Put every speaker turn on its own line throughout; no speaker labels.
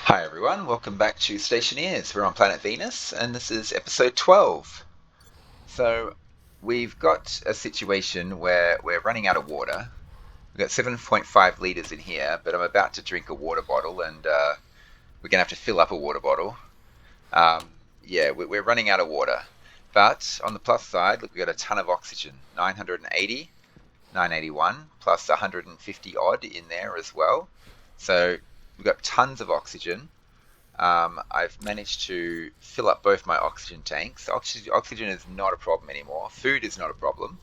Hi everyone, welcome back to Stationeers. We're on planet Venus and this is episode 12. So we've got a situation where we're running out of water. We've got 7.5 liters in here, but I'm about to drink a water bottle and we're going to have to fill up a water bottle. Yeah, we're running out of water. But on the plus side, look, we've got a ton of oxygen, 980, 981, plus 150 odd in there as well. So we've got tons of oxygen. I've managed to fill up both my oxygen tanks. Oxygen is not a problem anymore. Food is not a problem.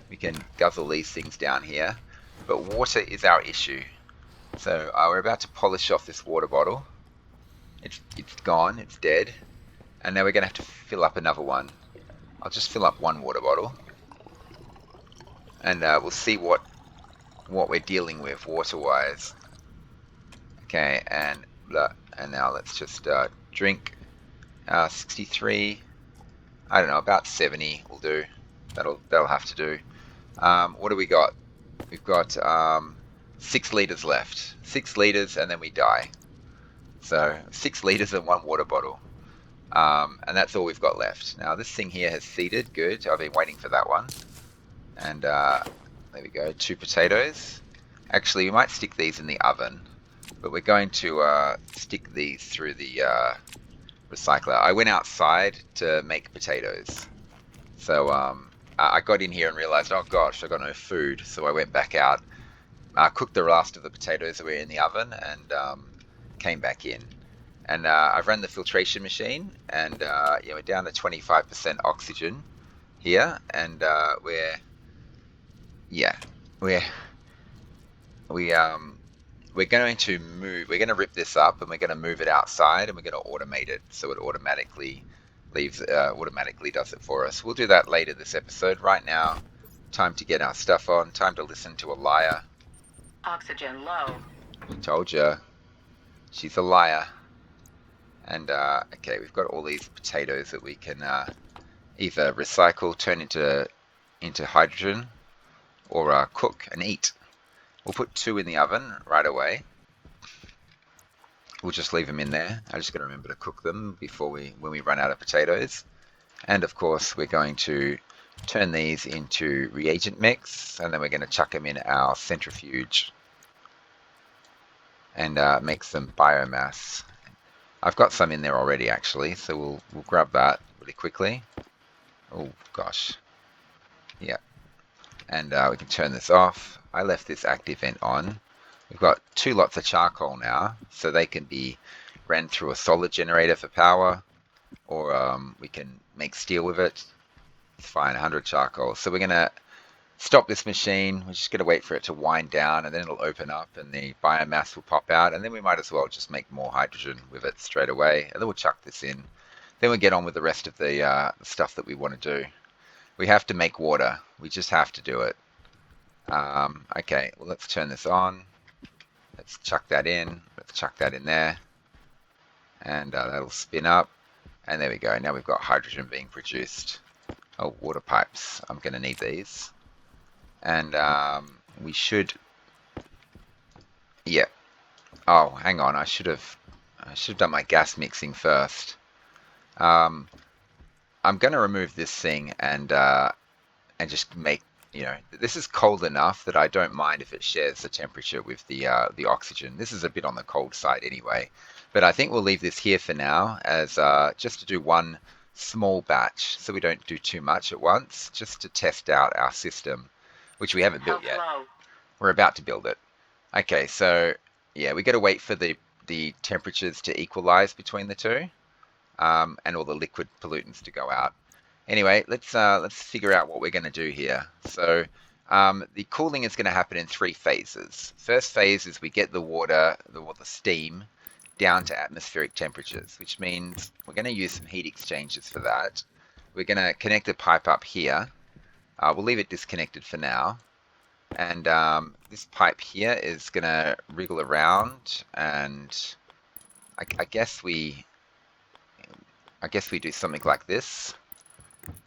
We can guzzle these things down here. But water is our issue. So we're about to polish off this water bottle. It's gone. It's dead. And now we're going to have to fill up another one. I'll just fill up one water bottle. And we'll see what we're dealing with water-wise. Okay, and now let's just drink. 63. I don't know, about 70 will do. That'll have to do. What do we got? We've got 6 liters left. 6 liters and then we die. So 6 liters and one water bottle. And that's all we've got left. Now this thing here has seeded. Good. I've been waiting for that one. And there we go. 2 potatoes. Actually, we might stick these in the oven. But we're going to stick these through the recycler. I went outside to make potatoes. So I got in here and realized, oh gosh, I got no food. So I went back out, cooked the last of the potatoes that were in the oven, and came back in. And I've run the filtration machine, and we're down to 25% oxygen here, and we're going to move. We're going to rip this up, and we're going to move it outside, and we're going to automate it so it automatically does it for us. We'll do that later this episode. Right now, time to get our stuff on. Time to listen to a liar.
Oxygen low.
Told you, she's a liar. And okay, we've got all these potatoes that we can either recycle, turn into hydrogen, or cook and eat. We'll put 2 in the oven right away. We'll just leave them in there. I just got to remember to cook them when we run out of potatoes. And of course, we're going to turn these into reagent mix, and then we're going to chuck them in our centrifuge and make some biomass. I've got some in there already, actually, so we'll grab that really quickly. Oh gosh, yeah. And we can turn this off. I left this active vent on. We've got 2 lots of charcoal now, so they can be ran through a solid generator for power, or we can make steel with it. It's fine, 100 charcoal. So we're going to stop this machine. We're just going to wait for it to wind down, and then it'll open up and the biomass will pop out, and then we might as well just make more hydrogen with it straight away, and then we'll chuck this in. Then we'll get on with the rest of the stuff that we want to do. We have to make water. We just have to do it. Okay, well, let's turn this on. Let's chuck that in. Let's chuck that in there. And that'll spin up. And there we go. Now we've got hydrogen being produced. Oh, water pipes. I'm going to need these. And we should... Yeah. Oh, hang on. I should have done my gas mixing first. I'm going to remove this thing and just make... this is cold enough that I don't mind if it shares the temperature with the oxygen. This is a bit on the cold side anyway, but I think we'll leave this here for now as just to do one small batch, so we don't do too much at once, just to test out our system, which we haven't built yet. We're about to build it. Okay, so yeah, we got to wait for the temperatures to equalize between the two, and all the liquid pollutants to go out. Anyway, let's figure out what we're going to do here. So the cooling is going to happen in 3 phases. First phase is we get the water, the steam, down to atmospheric temperatures, which means we're going to use some heat exchangers for that. We're going to connect a pipe up here. We'll leave it disconnected for now. And this pipe here is going to wriggle around, and I guess we do something like this.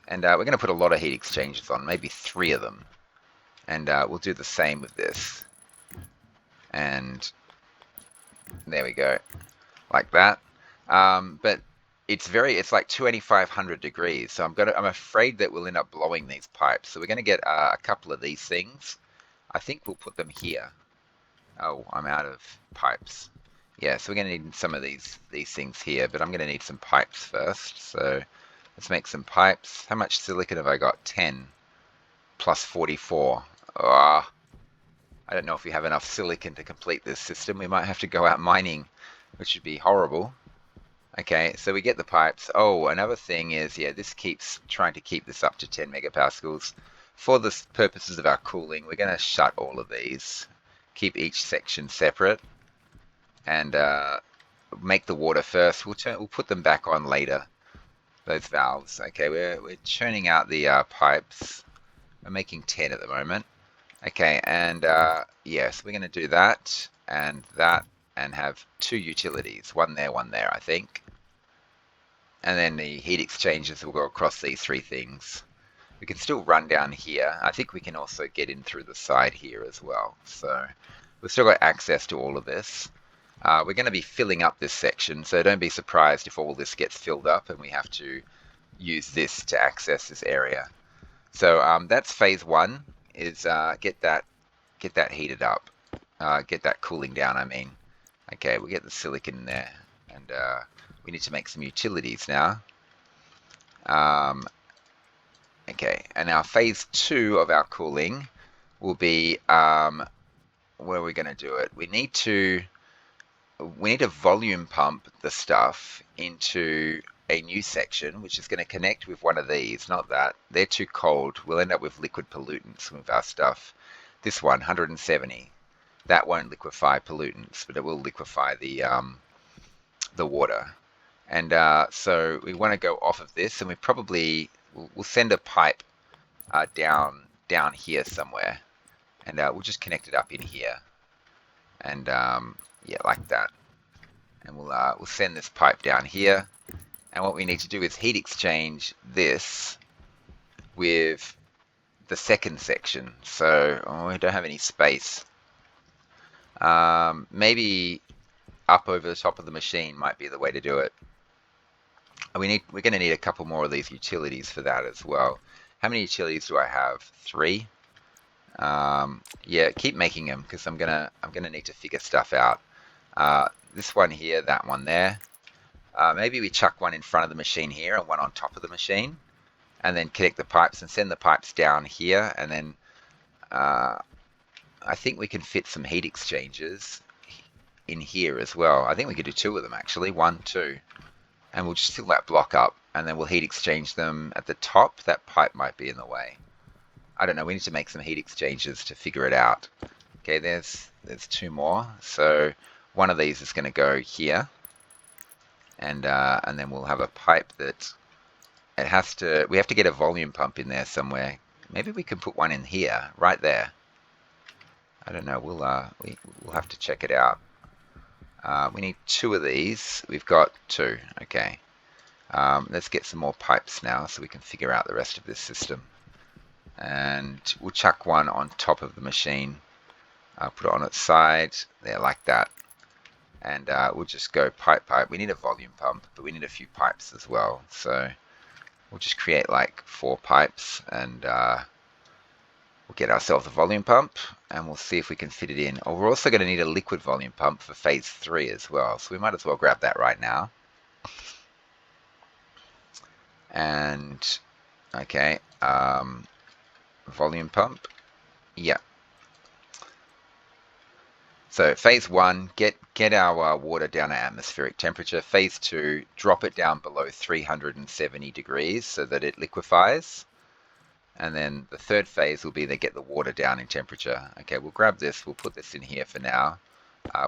And we're going to put a lot of heat exchangers on, maybe 3 of them. And we'll do the same with this. And there we go. like that. But it's like 2,500 degrees. So I'm afraid that we'll end up blowing these pipes. So we're going to get a couple of these things. I think we'll put them here. Oh, I'm out of pipes. Yeah, so we're going to need some of these things here, but I'm going to need some pipes first. So let's make some pipes. How much silicon have I got? 10 plus 44. Ah, I don't know if we have enough silicon to complete this system. We might have to go out mining, which would be horrible. Okay, so we get the pipes. Oh, another thing is, yeah, this keeps trying to keep this up to 10 megapascals. For the purposes of our cooling, we're going to shut all of these, keep each section separate, and make the water first. We'll put them back on later, those valves. Okay, we're churning out the pipes. We're making 10 at the moment. Okay, and yes, we're going to do that, and have two utilities. One there, I think. And then the heat exchangers will go across these three things. We can still run down here. I think we can also get in through the side here as well. So we've still got access to all of this. We're going to be filling up this section, so don't be surprised if all this gets filled up and we have to use this to access this area. So that's phase one, is get that heated up, get that cooling down, I mean. Okay, we'll get the silicon in there, and we need to make some utilities now. Okay, and now phase two of our cooling will be, where are we going to do it? We need to volume pump the stuff into a new section, which is going to connect with one of these, not that. They're too cold. We'll end up with liquid pollutants with our stuff. This one, 170. That won't liquefy pollutants, but it will liquefy the water. And so we want to go off of this, and we'll send a pipe down here somewhere, and we'll just connect it up in here, and yeah, like that. And we'll send this pipe down here, and what we need to do is heat exchange this with the second section. So we don't have any space. Maybe up over the top of the machine might be the way to do it. We're going to need a couple more of these utilities for that as well. How many utilities do I have? 3. Yeah, keep making them, because I'm gonna need to figure stuff out. This one here, that one there. Maybe we chuck one in front of the machine here and one on top of the machine, and then connect the pipes and send the pipes down here, and then I think we can fit some heat exchangers in here as well. I think we could do 2 of them actually, 1, 2, and we'll just fill that block up, and then we'll heat exchange them at the top. That pipe might be in the way. I don't know, we need to make some heat exchangers to figure it out. Okay, there's 2 more. So one of these is going to go here, and then we'll have a pipe that we have to get a volume pump in there somewhere. Maybe we can put one in here, right there. I don't know, we'll have to check it out. We need 2 of these. We've got 2. Okay. Let's get some more pipes now so we can figure out the rest of this system. And we'll chuck one on top of the machine. Put it on its side, there, like that. And we'll just go pipe. We need a volume pump, but we need a few pipes as well. So we'll just create like 4 pipes, and we'll get ourselves a volume pump, and we'll see if we can fit it in. Oh, we're also going to need a liquid volume pump for phase 3 as well, so we might as well grab that right now. And okay, volume pump, yeah. So phase 1, get our water down at atmospheric temperature. Phase 2, drop it down below 370 degrees so that it liquefies. And then the third phase will be to get the water down in temperature. Okay, we'll grab this, we'll put this in here for now.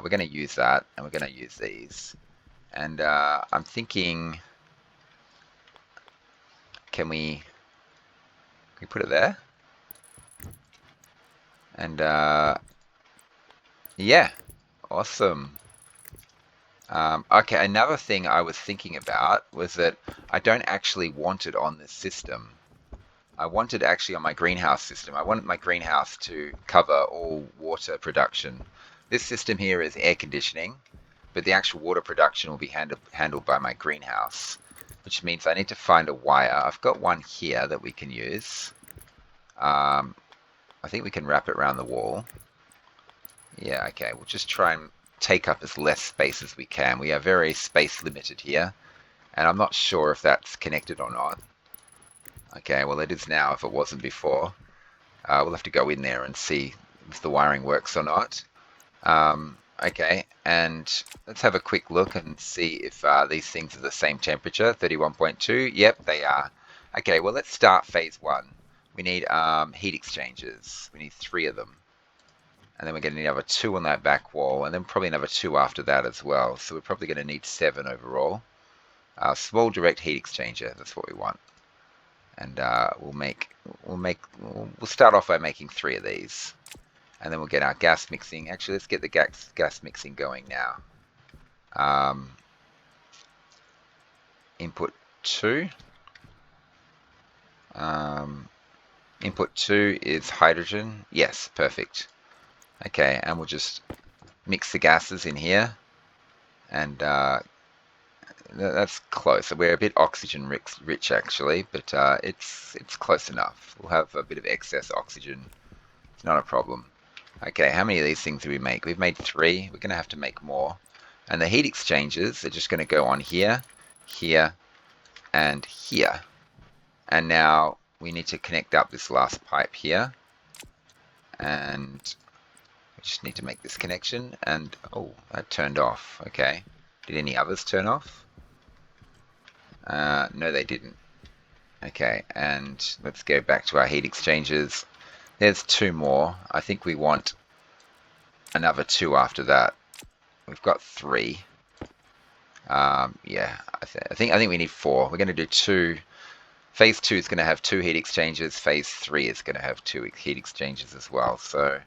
We're going to use that, and we're going to use these. And I'm thinking, can we put it there? And yeah, awesome. Okay, another thing I was thinking about was that I don't actually want it on this system. I want it actually on my greenhouse system. I want my greenhouse to cover all water production. This system here is air conditioning. but the actual water production will be handled by my greenhouse, which means I need to find a wire. I've got one here that we can use. I think we can wrap it around the wall. Yeah, okay, we'll just try and take up as less space as we can. We are very space limited here, and I'm not sure if that's connected or not. Okay, well it is now if it wasn't before. We'll have to go in there and see if the wiring works or not. Okay, and let's have a quick look and see if these things are the same temperature, 31.2. Yep, they are. Okay, well let's start phase one. We need heat exchangers. We need 3 of them. And then we're going to need another 2 on that back wall, and then probably another 2 after that as well. So we're probably going to need 7 overall. Small direct heat exchanger, that's what we want. And we'll start off by making 3 of these. And then we'll get our gas mixing. Actually, let's get the gas mixing going now. Input 2. Input 2 is hydrogen. Yes, perfect. Okay, and we'll just mix the gases in here. And that's close. We're a bit oxygen rich actually, but it's close enough. We'll have a bit of excess oxygen. It's not a problem. Okay, how many of these things do we make? We've made 3. We're going to have to make more. And the heat exchangers are just going to go on here, here, and here. And now we need to connect up this last pipe here. And we just need to make this connection. And, oh, that turned off. Okay. Did any others turn off? No, they didn't. Okay, and let's go back to our heat exchangers. There's 2 more. I think we want another 2 after that. We've got 3. Yeah, I think we need 4. We're going to do 2. Phase 2 is going to have 2 heat exchangers. Phase 3 is going to have 2 heat exchangers as well. So,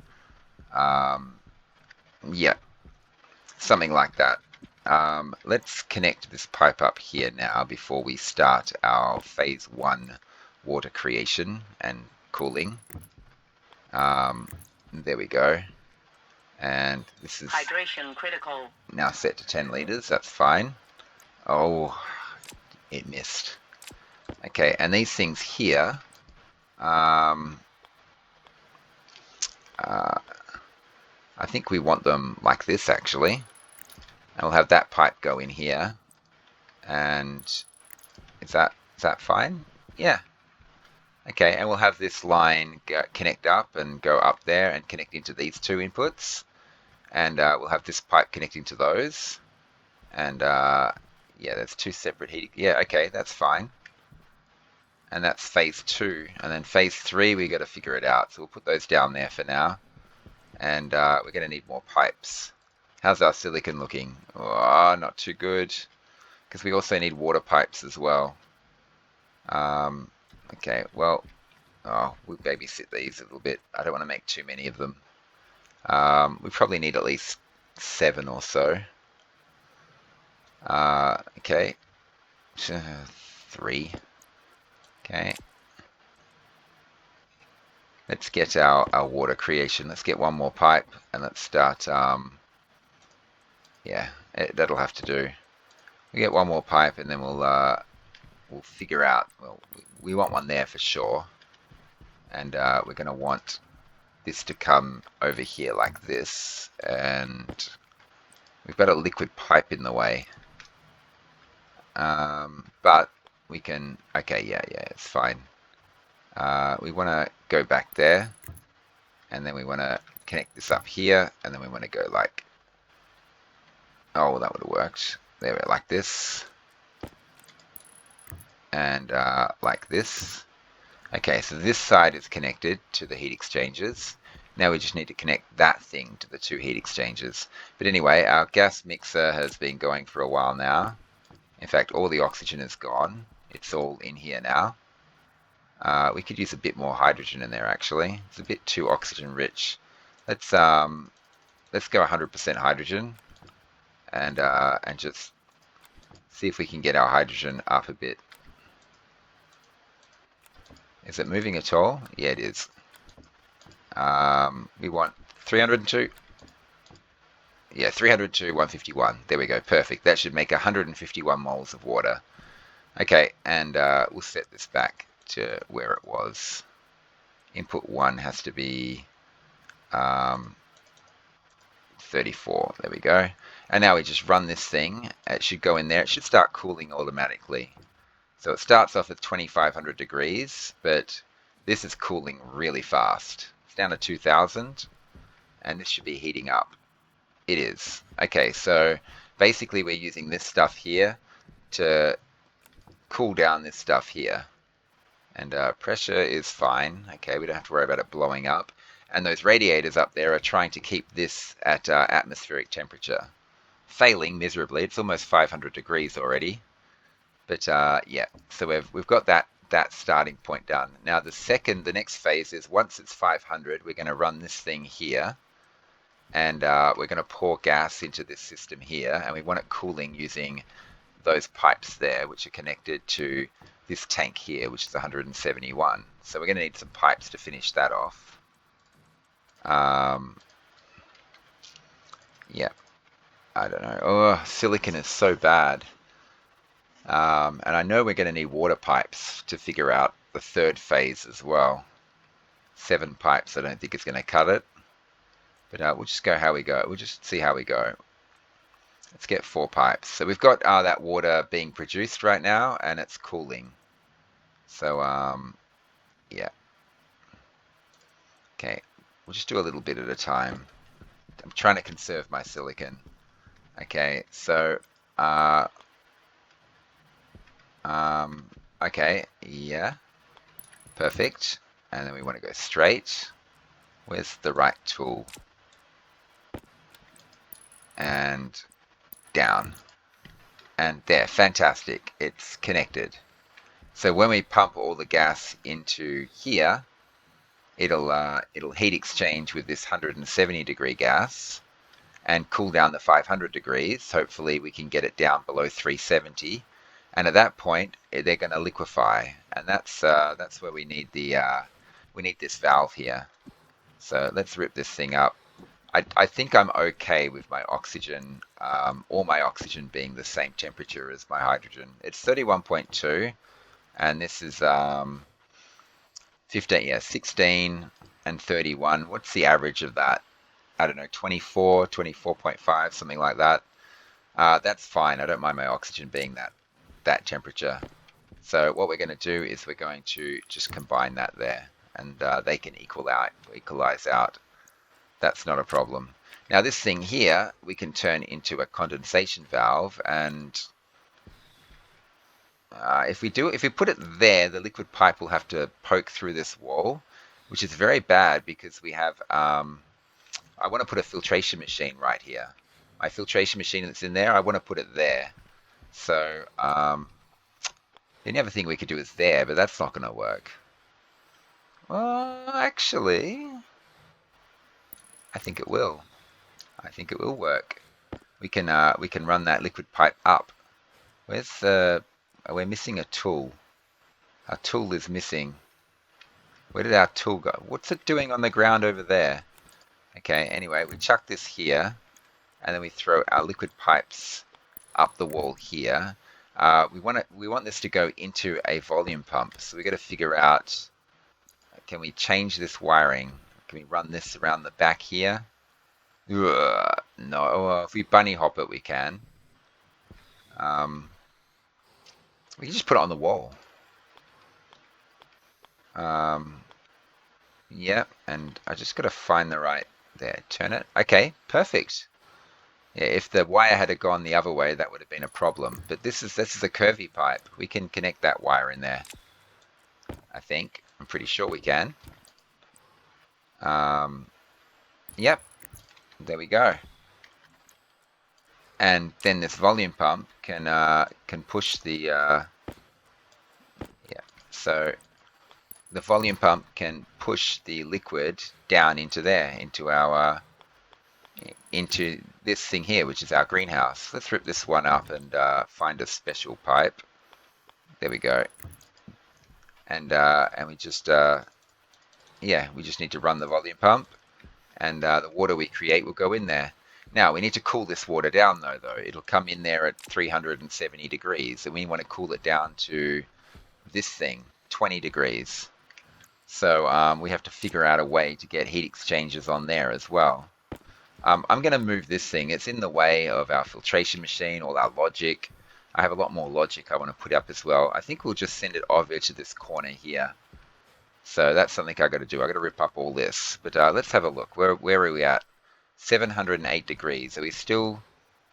yeah, something like that. Let's connect this pipe up here now before we start our phase 1 water creation and cooling. There we go. And this is
Hydration critical.
now set to 10 liters. That's fine. Oh, it missed. Okay, and these things here, I think we want them like this actually. And we'll have that pipe go in here. And is that fine? Yeah. Okay, and we'll have this line connect up and go up there and connect into these 2 inputs. And we'll have this pipe connecting to those. And yeah, there's 2 separate heat. Yeah, okay, that's fine. And that's phase 2. And then phase 3, we got to figure it out. So we'll put those down there for now. And we're going to need more pipes. How's our silicon looking? Oh, not too good. Because we also need water pipes as well. Okay, well, we'll babysit these a little bit. I don't want to make too many of them. We probably need at least 7 or so. Okay. 3. Okay. Let's get our water creation. Let's get 1 more pipe and let's start. Yeah, that'll have to do. We get 1 more pipe and then we'll figure out. Well, we want 1 there for sure, and we're going to want this to come over here like this, and we've got a liquid pipe in the way. But we can. Okay, yeah, it's fine. We want to go back there, and then we want to connect this up here, and then we want to go like. Oh, that would have worked. There, like this. And like this. Okay, so this side is connected to the heat exchangers. Now we just need to connect that thing to the 2 heat exchangers. But anyway, our gas mixer has been going for a while now. In fact, all the oxygen is gone. It's all in here now. We could use a bit more hydrogen in there actually. It's a bit too oxygen rich. Let's go 100% hydrogen. And just see if we can get our hydrogen up a bit. Is it moving at all? Yeah, it is. We want 302. Yeah, 300 to 151. There we go. Perfect. That should make 151 moles of water. Okay, and we'll set this back to where it was. Input 1 has to be um, 34. There we go. And now we just run this thing. It should go in there. It should start cooling automatically. So it starts off at 2500 degrees, but this is cooling really fast. It's down to 2000, and this should be heating up. It is. Okay, so basically we're using this stuff here to cool down this stuff here. And pressure is fine. Okay, we don't have to worry about it blowing up. And those radiators up there are trying to keep this at atmospheric temperature. Failing miserably. It's almost 500 degrees already. But yeah, so we've got that starting point done. Now the next phase is once it's 500, we're going to run this thing here, and we're going to pour gas into this system here, and we want it cooling using those pipes there, which are connected to this tank here, which is 171. So we're going to need some pipes to finish that off. Yeah, I don't know. Oh, silicon is so bad. And I know we're going to need water pipes to figure out the third phase as well. 7 pipes, I don't think it's going to cut it. But we'll just go how we go. We'll just see how we go. Let's get 4 pipes. So we've got that water being produced right now, and it's cooling. So, yeah. Okay, we'll just do a little bit at a time. I'm trying to conserve my silicon. Okay, so, okay, yeah, perfect. And then we want to go straight. Where's the right tool? And down. And there, fantastic. It's connected. So when we pump all the gas into here, it'll heat exchange with this 170 degree gas and cool down the 500 degrees. Hopefully we can get it down below 370. And at that point, they're going to liquefy, and that's where we need we need this valve here. So let's rip this thing up. I think I'm okay with my oxygen, all my oxygen being the same temperature as my hydrogen. It's 31.2, and this is 15, yeah, 16 and 31. What's the average of that? I don't know, 24, 24.5, something like that. That's fine. I don't mind my oxygen being that temperature. So what we're going to do is we're going to just combine that there, and they can equalize out. That's not a problem. Now this thing here we can turn into a condensation valve, and if we put it there, the liquid pipe will have to poke through this wall, which is very bad because we have. I want to put a filtration machine right here. My filtration machine that's in there, I want to put it there. So the only other thing we could do is there, but that's not going to work. Well, actually, I think it will. I think it will work. We can run that liquid pipe up. Where's the? We're missing a tool. Our tool is missing. Where did our tool go? What's it doing on the ground over there? Okay, anyway, we chuck this here, and then we throw our liquid pipes up the wall here. We want this to go into a volume pump, so we got to figure out, can we change this wiring? Can we run this around the back here? Ugh, no, if we bunny hop it, we can. We can just put it on the wall. Yeah, and I just got to find the right, there, turn it. Okay, perfect. Yeah, if the wire had gone the other way, that would have been a problem. But this is a curvy pipe. We can connect that wire in there, I think. I'm pretty sure we can. Yep, there we go. And then this volume pump can push the yeah. So the volume pump can push the liquid down into there, into our into this thing here, which is our greenhouse. Let's rip this one up and find a special pipe. There we go. And we just yeah, we just need to run the volume pump, and the water we create will go in there. Now we need to cool this water down though. It'll come in there at 370 degrees, and we want to cool it down to this thing, 20 degrees. So we have to figure out a way to get heat exchangers on there as well. I'm going to move this thing. It's in the way of our filtration machine, all our logic. I have a lot more logic I want to put up as well. I think we'll just send it over to this corner here. So that's something I got to do. I got to rip up all this. But let's have a look. Where are we at? 708 degrees. Are we've still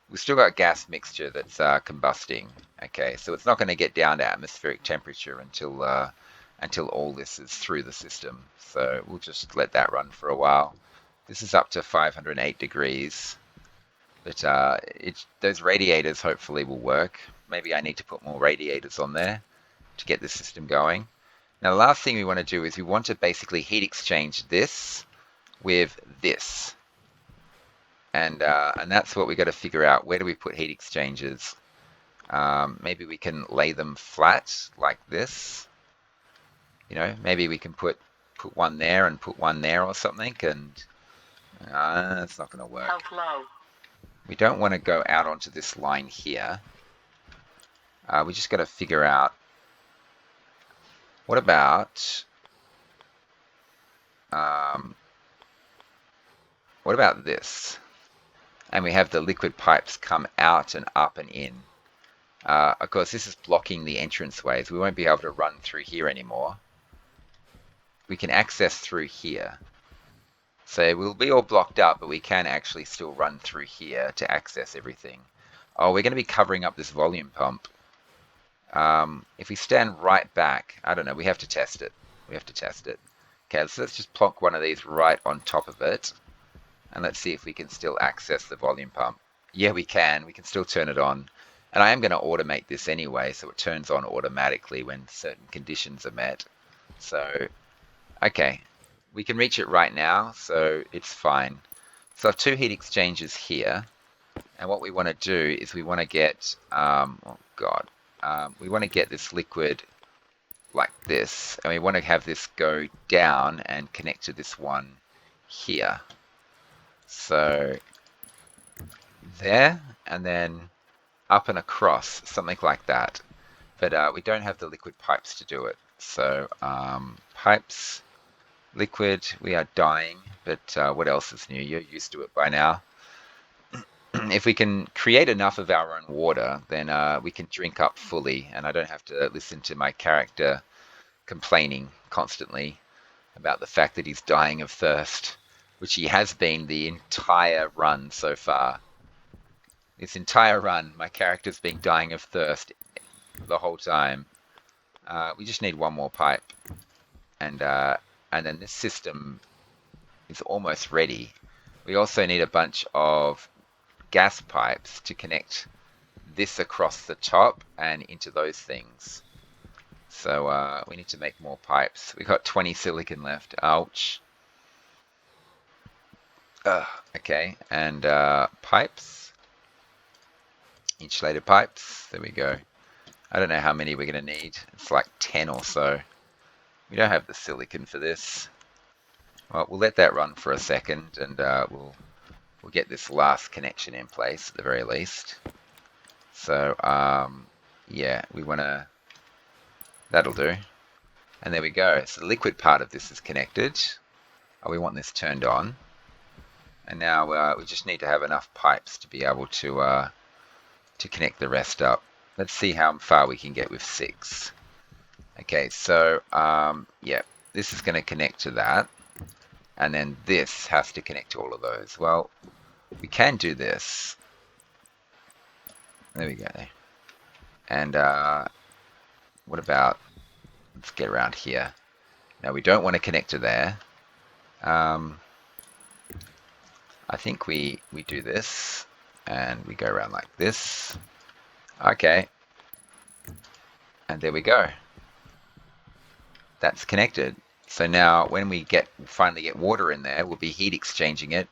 got gas mixture that's combusting. Okay, so it's not going to get down to atmospheric temperature until all this is through the system. So we'll just let that run for a while. This is up to 508 degrees, but those radiators hopefully will work. Maybe I need to put more radiators on there to get the system going. Now the last thing we want to do is we want to basically heat exchange this with this. And that's what we got to figure out. Where do we put heat exchangers? Maybe we can lay them flat like this. Maybe we can put one there and put one there or something, and it's not going to work.
Health low.
We don't want to go out onto this line here. We just got to figure out what about this? And we have the liquid pipes come out and up and in. Of course, this is blocking the entrance ways. We won't be able to run through here anymore. We can access through here. So we'll be all blocked up, but we can actually still run through here to access everything. Oh, we're going to be covering up this volume pump. If we stand right back, I don't know, we have to test it. Okay, so let's just plonk one of these right on top of it. And let's see if we can still access the volume pump. Yeah, we can. We can still turn it on. And I am going to automate this anyway, so it turns on automatically when certain conditions are met. So, okay. We can reach it right now, so it's fine. So I have two heat exchangers here. And what we want to do is we want to get, we want to get this liquid like this. And we want to have this go down and connect to this one here. So there, and then up and across, something like that. But we don't have the liquid pipes to do it. So pipes, liquid, we are dying. But what else is new? You're used to it by now. If we can create enough of our own water, then we can drink up fully, and I don't have to listen to my character complaining constantly about the fact that he's dying of thirst, which he has been the entire run so far. This entire run, my character's been dying of thirst the whole time. We just need one more pipe, and then this system is almost ready. We also need a bunch of gas pipes to connect this across the top and into those things. So we need to make more pipes. We got 20 silicon left. Ouch. Okay, and pipes. Insulated pipes. There we go. I don't know how many we're going to need. It's like 10 or so. We don't have the silicon for this. Well, we'll let that run for a second, and we'll get this last connection in place at the very least. So yeah, we want to. That'll do. And there we go. So the liquid part of this is connected. We want this turned on. And now we just need to have enough pipes to be able to connect the rest up. Let's see how far we can get with 6. Okay, so yeah, this is going to connect to that. And then this has to connect to all of those. Well, we can do this. There we go. And what about, let's get around here. Now we don't want to connect to there. I think we do this, and we go around like this. Okay. And there we go. That's connected. So now when we finally get water in there, we'll be heat exchanging it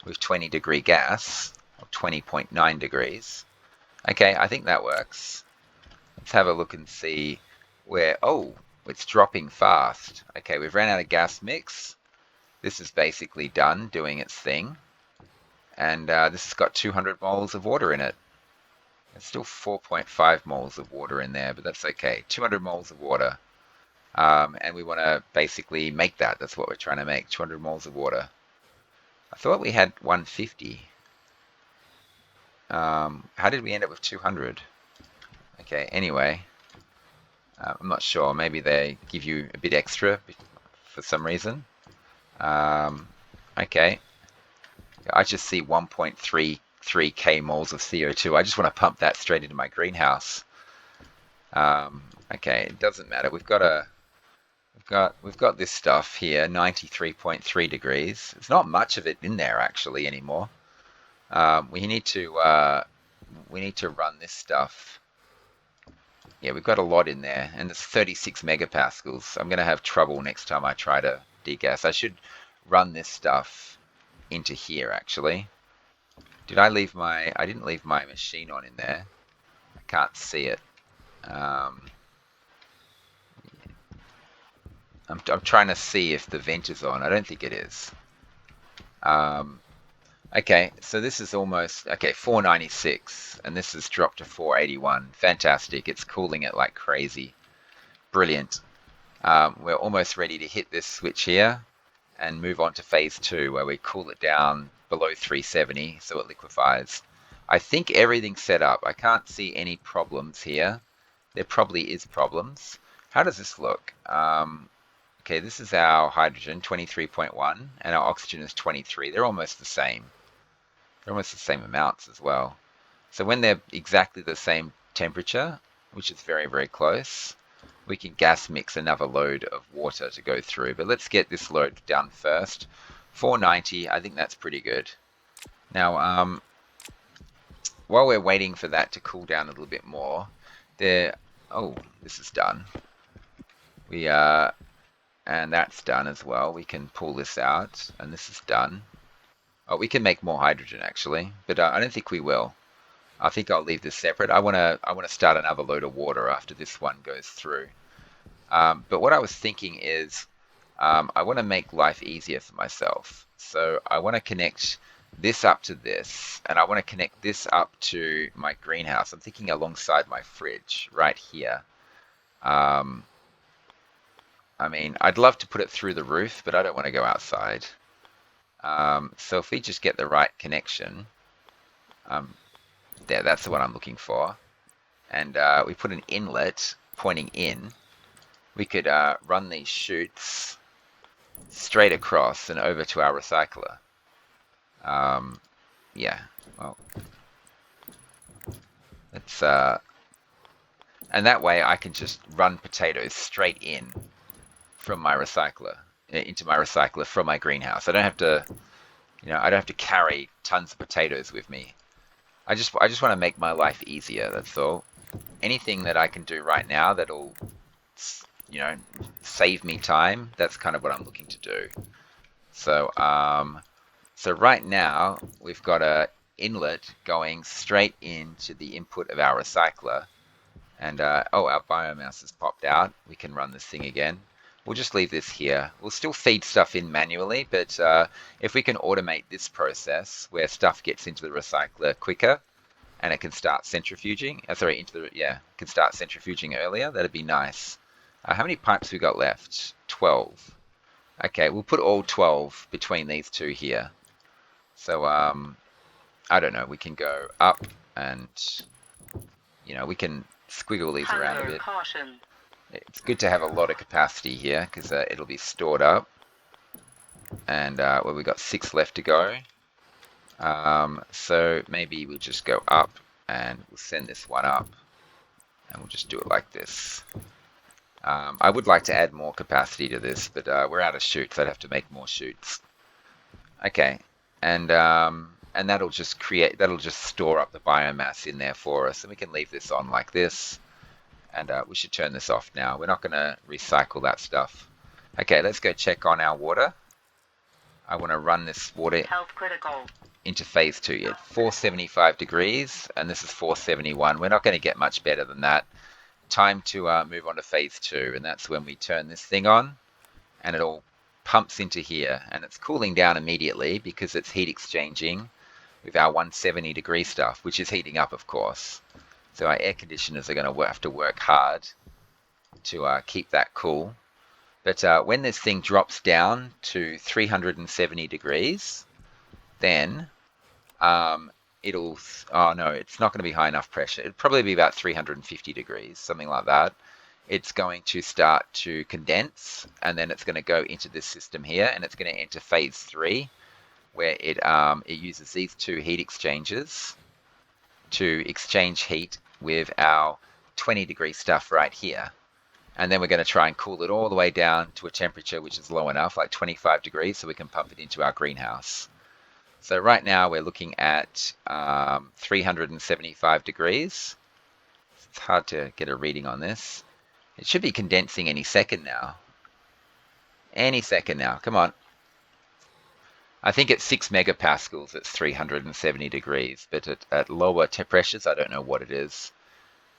with 20-degree gas, or 20.9 degrees. Okay, I think that works. Let's have a look and see where, oh, it's dropping fast. Okay, we've ran out of gas mix. This is basically done doing its thing. and this has got 200 moles of water in it. There's still 4.5 moles of water in there, but that's okay. 200 moles of water. And we want to basically make that. That's what we're trying to make, 200 moles of water. I thought we had 150. How did we end up with 200? Okay, anyway, I'm not sure. Maybe they give you a bit extra for some reason. Okay, I just see 1.33k moles of CO2. I just want to pump that straight into my greenhouse. Okay, it doesn't matter. We've got this stuff here, 93.3 degrees. There's not much of it in there actually anymore. We need to run this stuff. Yeah, we've got a lot in there, and it's 36 megapascals. I'm going to have trouble next time I try to degas. I should run this stuff into here actually. I didn't leave my machine on in there. I can't see it. I'm trying to see if the vent is on. I don't think it is. Okay, so this is almost, okay, 496, and this has dropped to 481. Fantastic. It's cooling it like crazy. Brilliant. We're almost ready to hit this switch here and move on to phase 2, where we cool it down below 370 so it liquefies. I think everything's set up. I can't see any problems here. There probably is problems. How does this look? Okay, this is our hydrogen, 23.1, and our oxygen is 23. They're almost the same. They're almost the same amounts as well. So when they're exactly the same temperature, which is very, very close, we can gas mix another load of water to go through. But let's get this load done first. 490, I think that's pretty good. Now, while we're waiting for that to cool down a little bit more, oh, this is done. And that's done as well. We can pull this out, and this is done. Oh, we can make more hydrogen actually, but I don't think we will. I think I'll leave this separate. I want to start another load of water after this one goes through. But what I was thinking is, I want to make life easier for myself. So I want to connect this up to this, and I want to connect this up to my greenhouse. I'm thinking alongside my fridge right here. I mean, I'd love to put it through the roof, but I don't want to go outside. So if we just get the right connection, there, that's the one I'm looking for. And we put an inlet pointing in. We could run these chutes straight across and over to our recycler. Yeah, well, it's and that way I can just run potatoes straight in from my recycler into my recycler from my greenhouse. I don't have to, I don't have to carry tons of potatoes with me. I just want to make my life easier. That's all. Anything that I can do right now that'll, save me time. That's kind of what I'm looking to do. So, so right now we've got a inlet going straight into the input of our recycler, and oh, our biomass has popped out. We can run this thing again. We'll just leave this here. We'll still feed stuff in manually, but if we can automate this process where stuff gets into the recycler quicker and it can start centrifuging, can start centrifuging earlier, that'd be nice. How many pipes we got left? 12. Okay, we'll put all 12 between these two here. So, I don't know, we can go up and, we can squiggle these around a bit.
Caution.
It's good to have a lot of capacity here because it'll be stored up. And well, we've got 6 left to go. So maybe we'll just go up and we'll send this one up. And we'll just do it like this. I would like to add more capacity to this, but we're out of chutes. I'd have to make more chutes. Okay, and that'll just store up the biomass in there for us, and we can leave this on like this. And we should turn this off now. We're not going to recycle that stuff. Okay, let's go check on our water. I want to run this water
Health critical.
into phase 2 yet. 475 degrees, and this is 471. We're not going to get much better than that. Time to move on to phase 2, and that's when we turn this thing on, and it all pumps into here, and it's cooling down immediately because it's heat exchanging with our 170 degree stuff, which is heating up, of course. So our air conditioners are going to have to work hard to keep that cool. But when this thing drops down to 370 degrees, then um, it'll, oh no, it's not going to be high enough pressure. It'll probably be about 350 degrees, something like that. It's going to start to condense, and then it's going to go into this system here, and it's going to enter phase 3, where it uses these two heat exchangers to exchange heat with our 20 degree stuff right here. And then we're going to try and cool it all the way down to a temperature which is low enough, like 25 degrees, so we can pump it into our greenhouse. So right now we're looking at 375 degrees. It's hard to get a reading on this. It should be condensing any second now. Any second now. Come on. I think at 6 megapascals it's 370 degrees, but at lower pressures, I don't know what it is.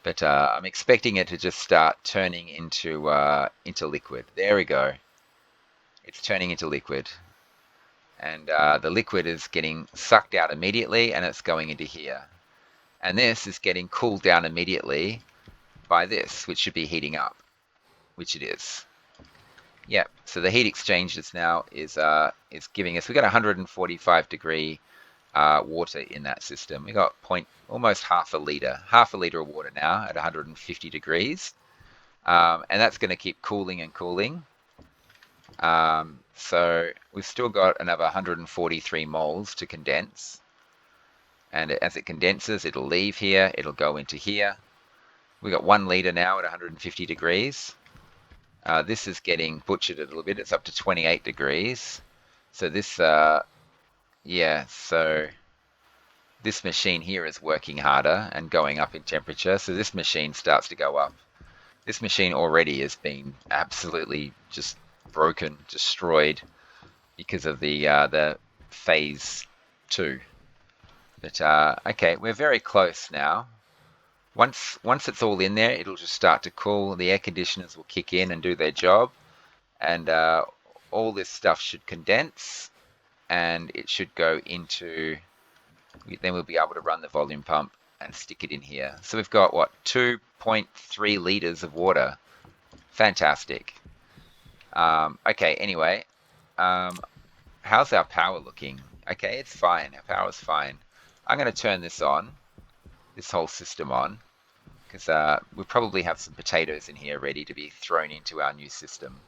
But I'm expecting it to just start turning into liquid. There we go. It's turning into liquid. And the liquid is getting sucked out immediately, and it's going into here. And this is getting cooled down immediately by this, which should be heating up, which it is. Yep. So the heat exchangers now is giving us. We got 145 degree water in that system. We got almost half a liter of water now at 150 degrees, and that's going to keep cooling and cooling. So we've still got another 143 moles to condense, and as it condenses, it'll leave here, it'll go into here. We got 1 liter now at 150 degrees. This is getting butchered a little bit. It's up to 28 degrees. So this, yeah, so this machine here is working harder and going up in temperature. So this machine starts to go up. This machine already has been absolutely just broken, destroyed because of the phase 2. But okay, we're very close now. Once it's all in there, it'll just start to cool. The air conditioners will kick in and do their job, and all this stuff should condense, and it should go into. Then we'll be able to run the volume pump and stick it in here. So we've got what 2.3 liters of water. Fantastic. Okay. Anyway, how's our power looking? Okay, it's fine. Our power's fine. I'm going to turn this on, this whole system on, because we'll probably have some potatoes in here ready to be thrown into our new system.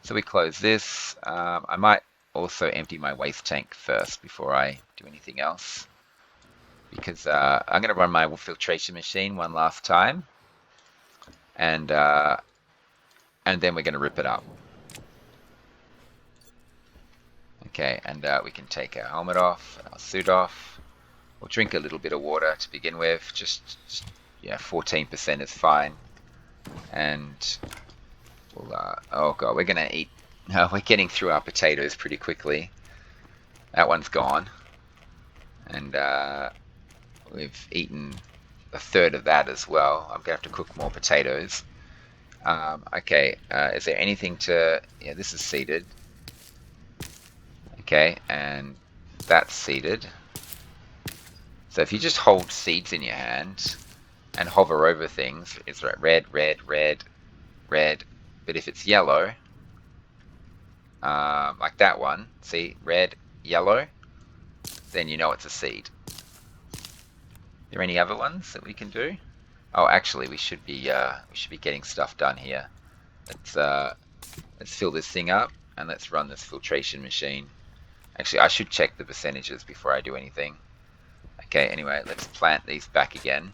So we close this. I might also empty my waste tank first before I do anything else, because I'm going to run my filtration machine one last time, and then we're going to rip it up. Okay, and we can take our helmet off, our suit off. We'll drink a little bit of water to begin with. Just yeah, 14% is fine. And we'll, oh god, we're gonna eat. We're getting through our potatoes pretty quickly. That one's gone, and we've eaten a third of that as well. I'm gonna have to cook more potatoes. Okay, is there anything to? Yeah, this is seeded. Okay, and that's seeded. So if you just hold seeds in your hand and hover over things, it's red, red, red, red. But if it's yellow, like that one, see, red, yellow, then you know it's a seed. Are there any other ones that we can do? Oh, actually, we should be getting stuff done here. Let's fill this thing up and let's run this filtration machine. Actually, I should check the percentages before I do anything. Okay, anyway, let's plant these back again.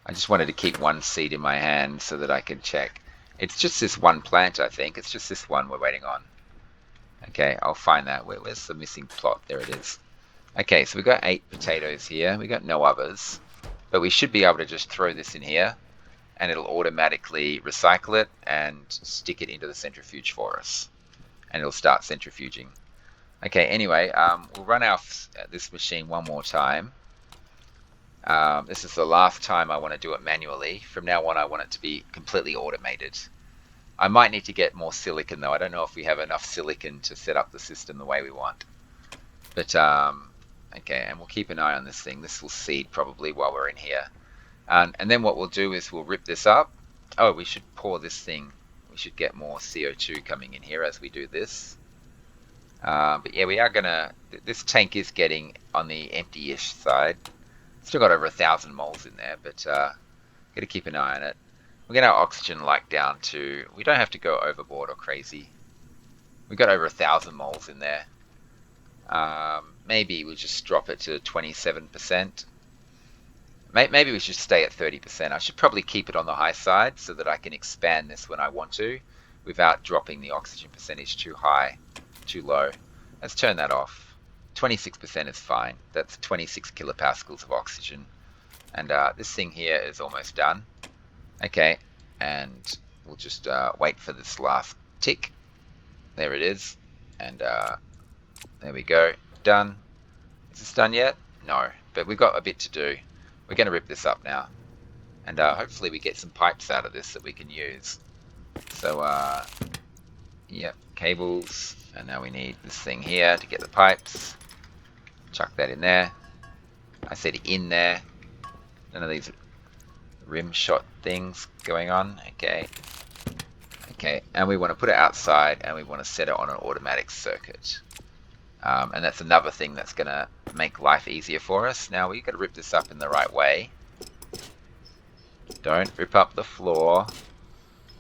I just wanted to keep one seed in my hand so that I can check. It's just this one plant, I think. It's just this one we're waiting on. Okay, I'll find that. Where's the missing plot? There it is. Okay, so we've got 8 potatoes here. We've got no others. But we should be able to just throw this in here, and it'll automatically recycle it and stick it into the centrifuge for us. And it'll start centrifuging. Okay, anyway, we'll run this machine one more time. This is the last time I want to do it manually. From now on, I want it to be completely automated. I might need to get more silicon, though. I don't know if we have enough silicon to set up the system the way we want. But Okay, and we'll keep an eye on this thing. This will seed probably while we're in here. And then what we'll do is we'll rip this up. Oh, we should pour this thing. We should get more CO2 coming in here as we do this. But yeah, we are gonna. This tank is getting on the empty-ish side. Still got over 1,000 moles in there, but gotta keep an eye on it. We'll get our oxygen like down to. We don't have to go overboard or crazy. We got over 1,000 moles in there. Maybe we'll just drop it to 27%. Maybe we should stay at 30%. I should probably keep it on the high side so that I can expand this when I want to without dropping the oxygen percentage too high, too low. Let's turn that off. 26% is fine. That's 26 kilopascals of oxygen. And this thing here is almost done. Okay, and we'll just wait for this last tick. There it is. And there we go. Done. Is this done yet? No, but we've got a bit to do. We're going to rip this up now. And hopefully we get some pipes out of this that we can use. So, yep, cables. And now we need this thing here to get the pipes. Chuck that in there. I said in there. None of these rim shot things going on. Okay. Okay, and we want to put it outside and we want to set it on an automatic circuit. And that's another thing that's going to make life easier for us. Now we've got to rip this up in the right way. Don't rip up the floor.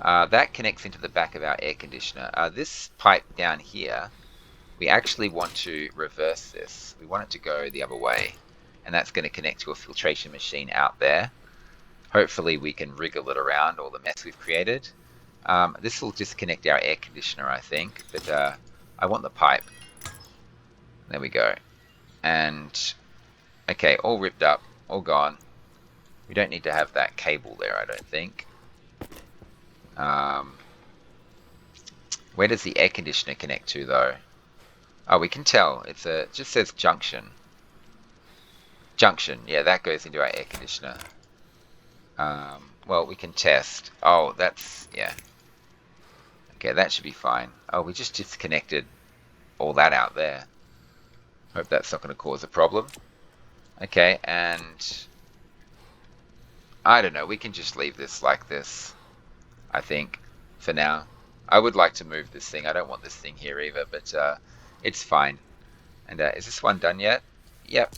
That connects into the back of our air conditioner. This pipe down here, we actually want to reverse this. We want it to go the other way. And that's going to connect to a filtration machine out there. Hopefully we can wriggle it around all the mess we've created. This will disconnect our air conditioner, I think. But I want the pipe. There we go. And, okay, all ripped up, all gone. We don't need to have that cable there, I don't think. Where does the air conditioner connect to, though? Oh, we can tell. It just says junction. Junction, yeah, that goes into our air conditioner. Well, we can test. Oh, that's, yeah. Okay, that should be fine. Oh, we just disconnected all that out there. Hope that's not going to cause a problem. Okay, and I don't know, we can just leave this like this, I think, for now. I would like to move this thing. I don't want this thing here either, but it's fine. And is this one done yet? Yep.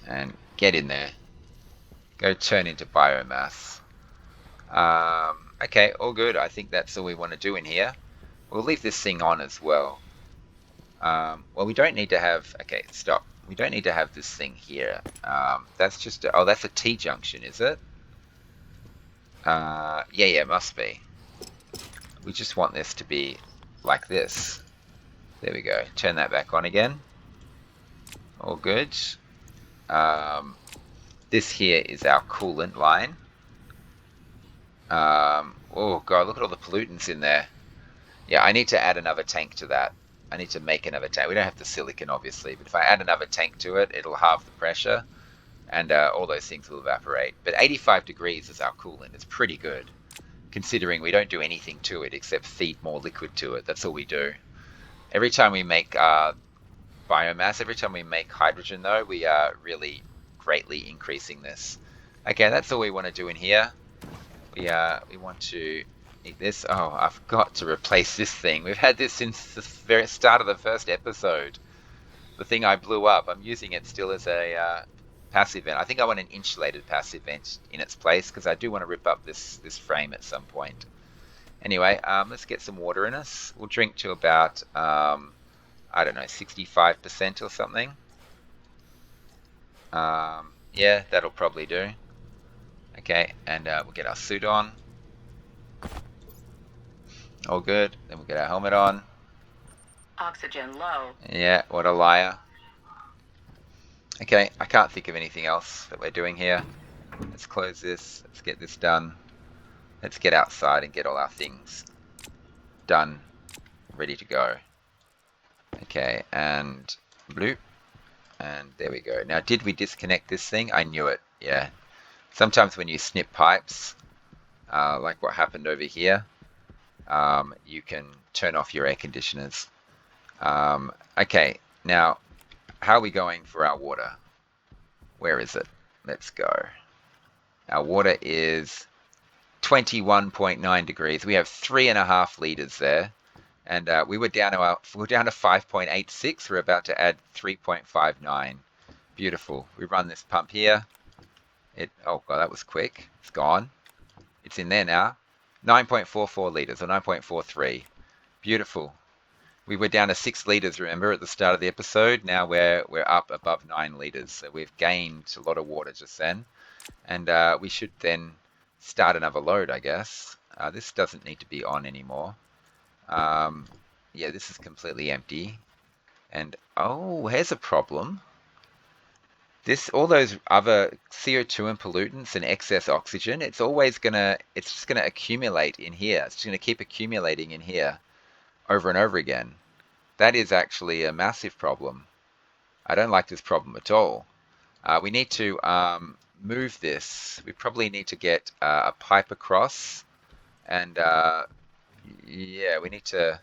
And get in there. Go turn into biomass. Okay, all good. I think that's all we want to do in here. We'll leave this thing on as well. Well, we don't need to have... Okay, stop. We don't need to have this thing here. That's just... Oh, that's a T-junction, is it? Yeah, it must be. We just want this to be like this. There we go. Turn that back on again. All good. This here is our coolant line. Oh, God, look at all the pollutants in there. Yeah, I need to add another tank to that. I need to make another tank. We don't have the silicon, obviously, but if I add another tank to it, it'll halve the pressure, and all those things will evaporate. But 85 degrees is our coolant. It's pretty good, considering we don't do anything to it except feed more liquid to it. That's all we do. Every time we make biomass, every time we make hydrogen, though, we are really greatly increasing this. Okay, that's all we want to do in here. We want to... This. Oh, I forgot to replace this thing. We've had this since the very start of the first episode. The thing I blew up. I'm using it still as a passive vent. I think I want an insulated passive vent in its place because I do want to rip up this frame at some point. Anyway, let's get some water in us. We'll drink to about I don't know, 65% or something. Yeah, that'll probably do. Okay, and we'll get our suit on. All good. Then we'll get our helmet on.
Oxygen low.
Yeah, what a liar. Okay, I can't think of anything else that we're doing here. Let's close this. Let's get this done. Let's get outside and get all our things done. Ready to go. Okay, and bloop. And there we go. Now, did we disconnect this thing? I knew it. Yeah. Sometimes when you snip pipes, like what happened over here, you can turn off your air conditioners. Okay, now how are we going for our water? Where is it? Let's go. Our water is 21.9 degrees. We have 3.5 liters there, and we're down to 5.86. We're about to add 3.59. Beautiful. We run this pump here. Oh god, that was quick. It's gone. It's in there now. 9.44 liters or 9.43. Beautiful. We were down to 6 liters, remember, at the start of the episode. Now we're up above 9 liters. So we've gained a lot of water just then. And we should then start another load, I guess. This doesn't need to be on anymore. Um, yeah, this is completely empty. And oh, here's a problem. All those other CO2 and pollutants and excess oxygen, it's just gonna accumulate in here. It's just gonna keep accumulating in here over and over again. That is actually a massive problem. I don't like this problem at all. We need to move this. We probably need to get a pipe across, and yeah, we need to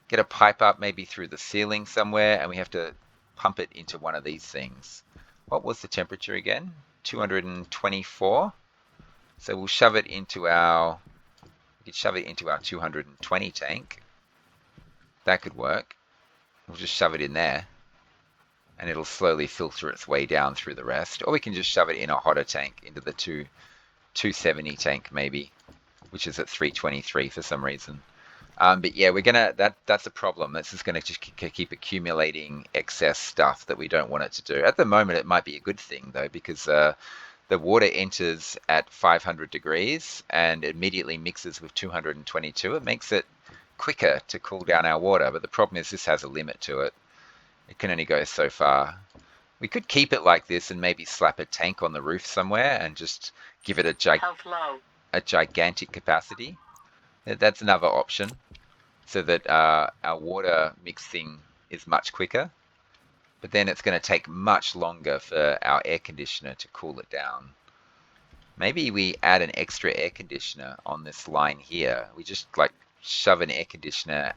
get a pipe up maybe through the ceiling somewhere, and we have to pump it into one of these things. What was the temperature again? 224. So we'll shove it into we could shove it into our 220 tank. That could work. We'll just shove it in there, and it'll slowly filter its way down through the rest. Or we can just shove it in a hotter tank into the 270 tank maybe, which is at 323 for some reason. But yeah, that's a problem. This is gonna just keep accumulating excess stuff that we don't want it to do. At the moment, it might be a good thing though, because the water enters at 500 degrees and immediately mixes with 222. It makes it quicker to cool down our water, but the problem is this has a limit to it. It can only go so far. We could keep it like this and maybe slap a tank on the roof somewhere and just give it a gigantic capacity. That's another option, so that our water mixing is much quicker. But then it's going to take much longer for our air conditioner to cool it down. Maybe we add an extra air conditioner on this line here. We just like shove an air conditioner,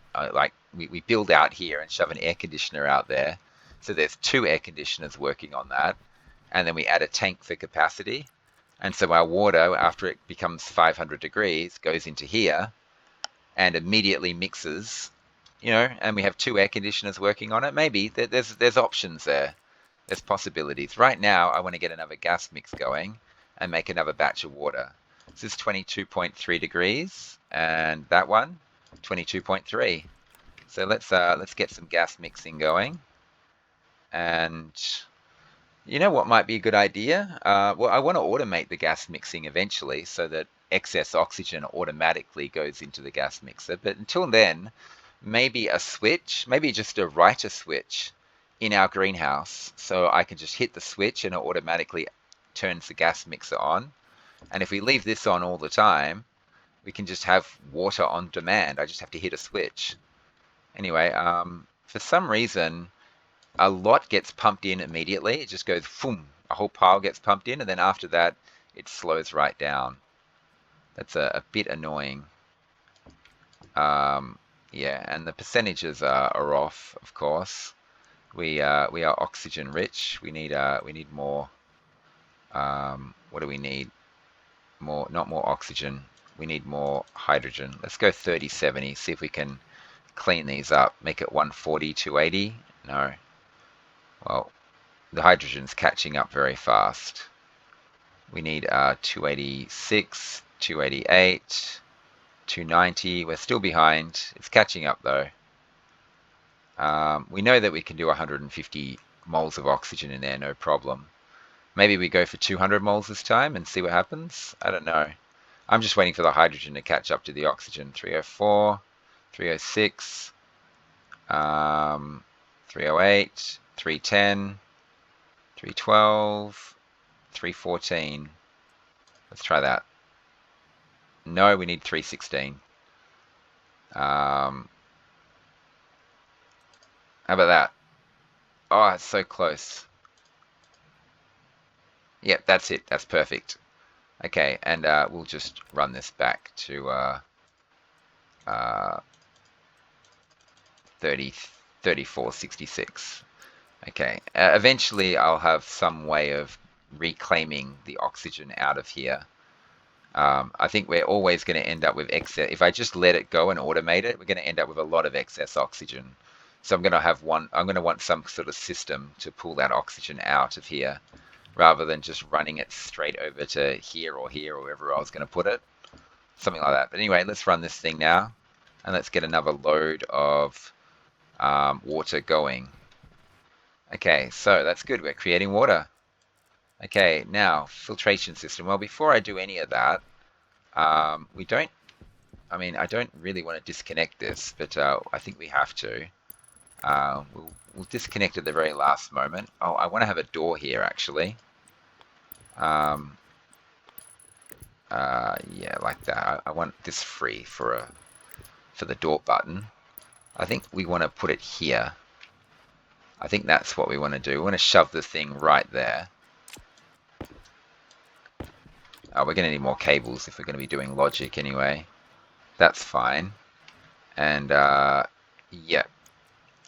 we build out here and shove an air conditioner out there. So there's 2 air conditioners working on that. And then we add a tank for capacity. And so our water, after it becomes 500 degrees, goes into here and immediately mixes, and we have 2 air conditioners working on it. Maybe there's options there. There's possibilities. Right now, I want to get another gas mix going and make another batch of water. This is 22.3 degrees, and that one, 22.3. So let's get some gas mixing going. And you know what might be a good idea? Well, I want to automate the gas mixing eventually so that excess oxygen automatically goes into the gas mixer. But until then, maybe a switch, maybe just a writer switch in our greenhouse. So I can just hit the switch and it automatically turns the gas mixer on. And if we leave this on all the time, we can just have water on demand. I just have to hit a switch. Anyway, for some reason, a lot gets pumped in immediately. It just goes boom, a whole pile gets pumped in, and then after that, it slows right down. That's a bit annoying. Yeah, and the percentages are off, of course. We are oxygen rich. We need more. What do we need? More, not more oxygen. We need more hydrogen. Let's go 30/70. See if we can clean these up. Make it 140, 280. No. Well, the hydrogen's catching up very fast. We need 286, 288, 290. We're still behind. It's catching up though. We know that we can do 150 moles of oxygen in there, no problem. Maybe we go for 200 moles this time and see what happens. I don't know. I'm just waiting for the hydrogen to catch up to the oxygen. 304, 306, 308, 310, 312, 314. Let's try that. No, we need 316. How about that? Oh, it's so close. Yep, that's it. That's perfect. Okay, and we'll just run this back to 30. 3466. Okay. Eventually, I'll have some way of reclaiming the oxygen out of here. I think we're always going to end up with excess. If I just let it go and automate it, we're going to end up with a lot of excess oxygen. So I'm going to want some sort of system to pull that oxygen out of here rather than just running it straight over to here or wherever I was going to put it. Something like that. But anyway, let's run this thing now and let's get another load of water going. Okay, so that's good. We're creating water. Okay, now filtration system. Well, before I do any of that, we don't. I don't really want to disconnect this, but I think we have to. We'll disconnect at the very last moment. Oh, I want to have a door here actually. Um, yeah, like that. I want this free for the door button. I think we want to put it here. I think that's what we want to do. We want to shove the thing right there. We're going to need more cables if we're going to be doing logic anyway. That's fine. And yeah,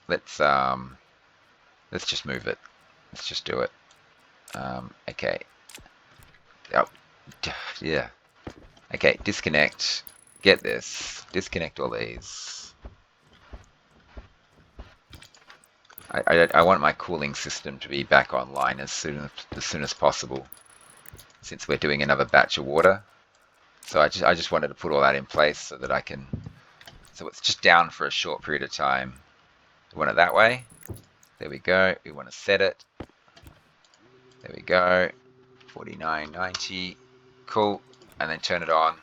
let's just move it. Let's just do it. Okay. Oh, yeah. Okay, disconnect. Get this. Disconnect all these. I want my cooling system to be back online as soon as possible, since we're doing another batch of water. So I just wanted to put all that in place so that I can. So it's just down for a short period of time. We want it that way. There we go. We want to set it. There we go. 4990. Cool. And then turn it on.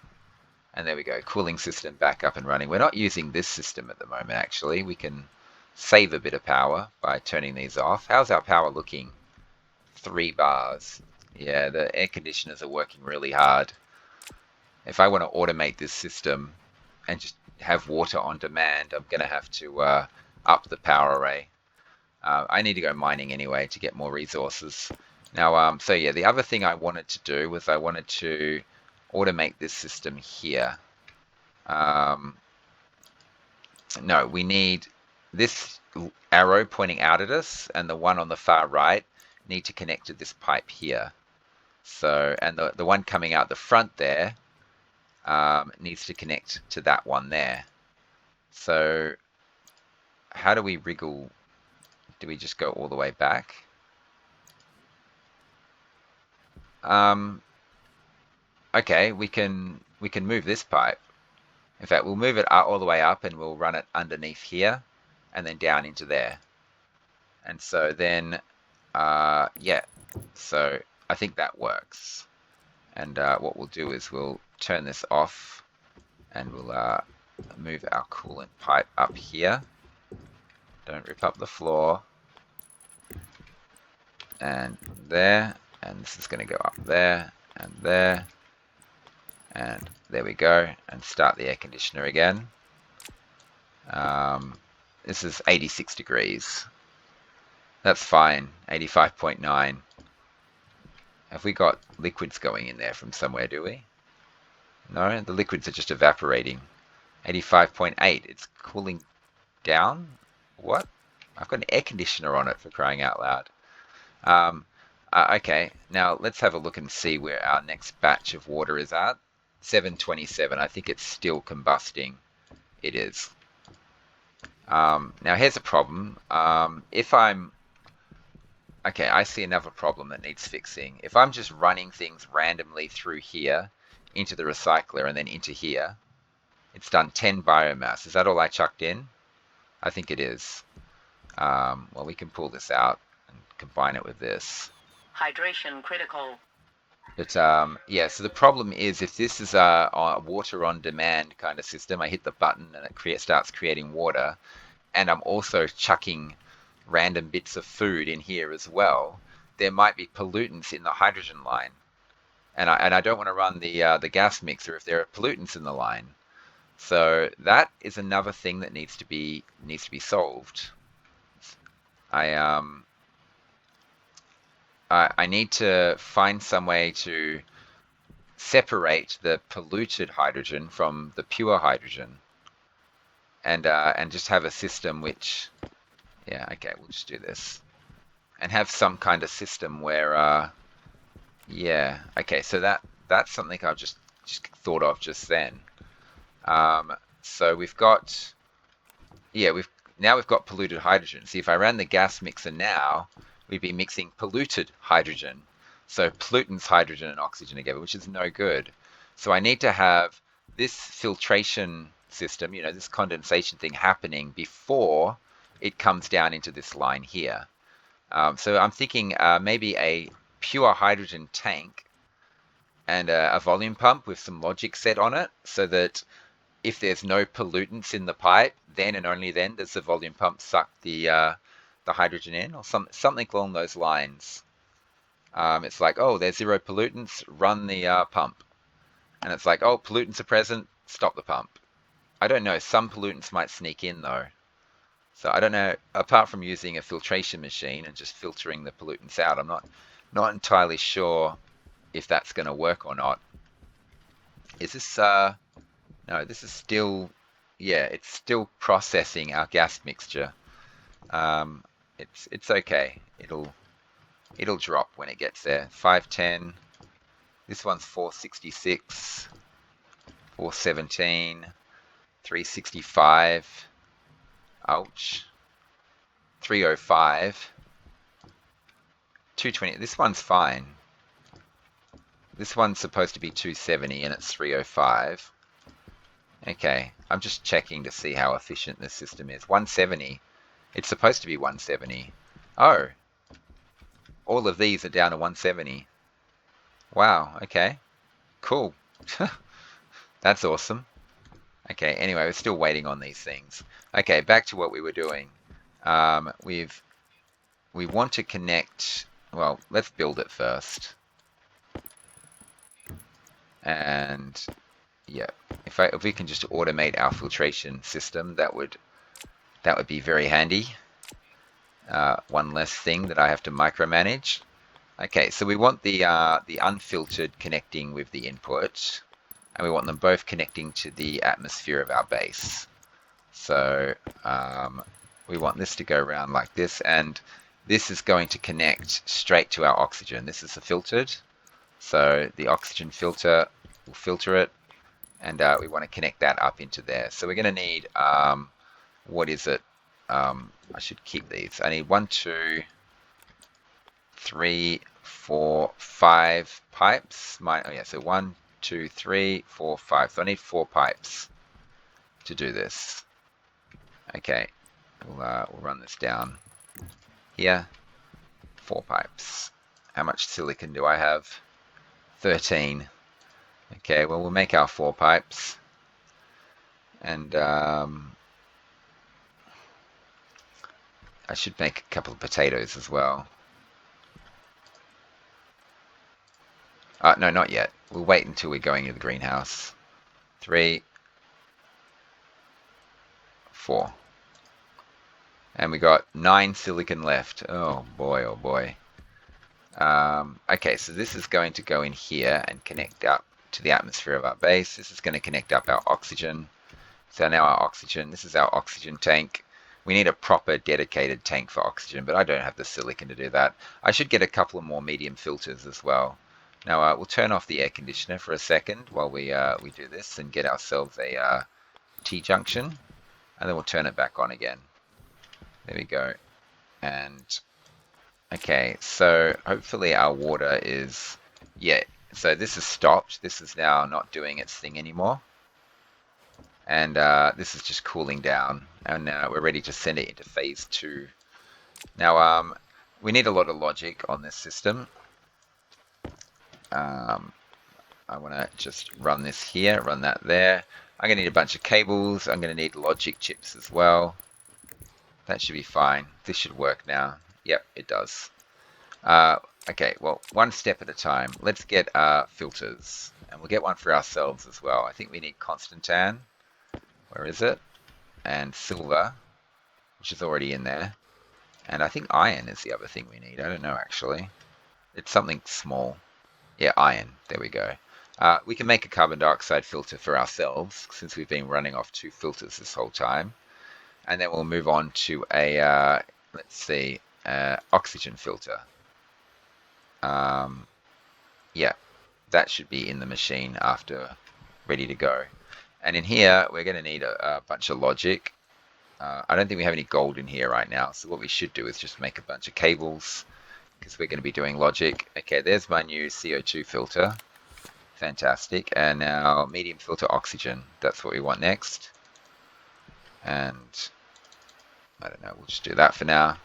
And there we go. Cooling system back up and running. We're not using this system at the moment, actually. We can save a bit of power by turning these off. How's our power looking? 3 bars. Yeah, the air conditioners are working really hard. If I want to automate this system and just have water on demand, I'm going to have to up the power array. I need to go mining anyway to get more resources. Now, so yeah, the other thing I wanted to do was I wanted to automate this system here. No, we need this arrow pointing out at us and the one on the far right need to connect to this pipe here. So, and the one coming out the front there needs to connect to that one there. So how do we wriggle? Do we just go all the way back? Okay, we can move this pipe. In fact, we'll move it all the way up and we'll run it underneath here and then down into there. And so then, yeah, so I think that works. And what we'll do is we'll turn this off and we'll move our coolant pipe up here. Don't rip up the floor. And there. And this is going to go up there and there. And there we go. And start the air conditioner again. This is 86 degrees. That's fine. 85.9. Have we got liquids going in there from somewhere, do we? No, the liquids are just evaporating. 85.8. It's cooling down? What? I've got an air conditioner on it, for crying out loud. Okay, now let's have a look and see where our next batch of water is at. 727. I think it's still combusting. It is. Now here's a problem. Okay, I see another problem that needs fixing. If I'm just running things randomly through here into the recycler and then into here, it's done 10 biomass. Is that all I chucked in? I think it is. Well, we can pull this out and combine it with this.
Hydration critical.
But yeah, so the problem is if this is a water on demand kind of system, I hit the button and it starts creating water, and I'm also chucking random bits of food in here as well, there might be pollutants in the hydrogen line. And I don't want to run the gas mixer if there are pollutants in the line. So that is another thing that needs to be solved. I need to find some way to separate the polluted hydrogen from the pure hydrogen, and just have a system which Yeah, okay, we'll just do this. And have some kind of system where, yeah, okay, so that's something I've just thought of just then. So we've got, yeah, we've got polluted hydrogen. See, if I ran the gas mixer now, we'd be mixing polluted hydrogen. So pollutants, hydrogen, and oxygen together, which is no good. So I need to have this filtration system, this condensation thing happening before it comes down into this line here. So I'm thinking maybe a pure hydrogen tank and a volume pump with some logic set on it so that if there's no pollutants in the pipe, then and only then does the volume pump suck the hydrogen in, or something along those lines. It's like, oh, there's zero pollutants, run the pump, and it's like, oh, pollutants are present, stop the pump. I don't know. Some pollutants might sneak in though, so I don't know. Apart from using a filtration machine and just filtering the pollutants out, I'm not entirely sure if that's going to work or not. Is this No, this is still, yeah, it's still processing our gas mixture. Um, it's okay. It'll drop when it gets there. 510. This one's 466, 417, 365. Ouch. 305, 220. This one's fine. This one's supposed to be 270 and it's 305. Okay, I'm just checking to see how efficient this system is. 170. It's supposed to be 170. Oh, all of these are down to 170. Wow, okay, cool. That's awesome. Okay, anyway, we're still waiting on these things. Okay, back to what we were doing. We want to connect, well, let's build it first. And yeah, if we can just automate our filtration system, that would be very handy. One less thing that I have to micromanage. Okay, so we want the unfiltered connecting with the input, and we want them both connecting to the atmosphere of our base. So we want this to go around like this, and this is going to connect straight to our oxygen. This is the filtered, so the oxygen filter will filter it, and we want to connect that up into there. So we're going to need, what is it? I should keep these. I need 1, 2, 3, 4, 5 pipes. So 1, 2, 3, 4, 5. So I need 4 pipes to do this. Okay, we'll run this down here. 4 pipes. How much silicon do I have? 13. Okay, well, we'll make our 4 pipes. And I should make a couple of potatoes as well. No, not yet. We'll wait until we're going to the greenhouse. 3, 4. And we got 9 silicon left. Oh boy, oh boy. Okay, so this is going to go in here and connect up to the atmosphere of our base. This is going to connect up our oxygen. So now our oxygen, this is our oxygen tank. We need a proper dedicated tank for oxygen, but I don't have the silicon to do that. I should get a couple of more medium filters as well. Now we'll turn off the air conditioner for a second while we do this and get ourselves a T-junction, and then we'll turn it back on again. There we go. And okay, so hopefully our water is, yeah, so this is stopped. This is now not doing its thing anymore. And this is just cooling down, and we're ready to send it into phase 2. Now, we need a lot of logic on this system. I want to just run this here, run that there. I'm going to need a bunch of cables. I'm going to need logic chips as well. That should be fine. This should work now. Yep, it does. Okay, well, one step at a time. Let's get filters, and we'll get one for ourselves as well. I think we need Constantan. Where is it? And silver, which is already in there. And I think iron is the other thing we need. I don't know, actually. It's something small. Yeah, iron. There we go. We can make a carbon dioxide filter for ourselves, since we've been running off 2 filters this whole time. And then we'll move on to a, let's see, oxygen filter. Um, yeah, that should be in the machine after ready to go. And in here, we're going to need a bunch of logic. I don't think we have any gold in here right now, so what we should do is just make a bunch of cables because we're going to be doing logic. Okay, there's my new CO2 filter. Fantastic. And now medium filter oxygen. That's what we want next. And I don't know, we'll just do that for now.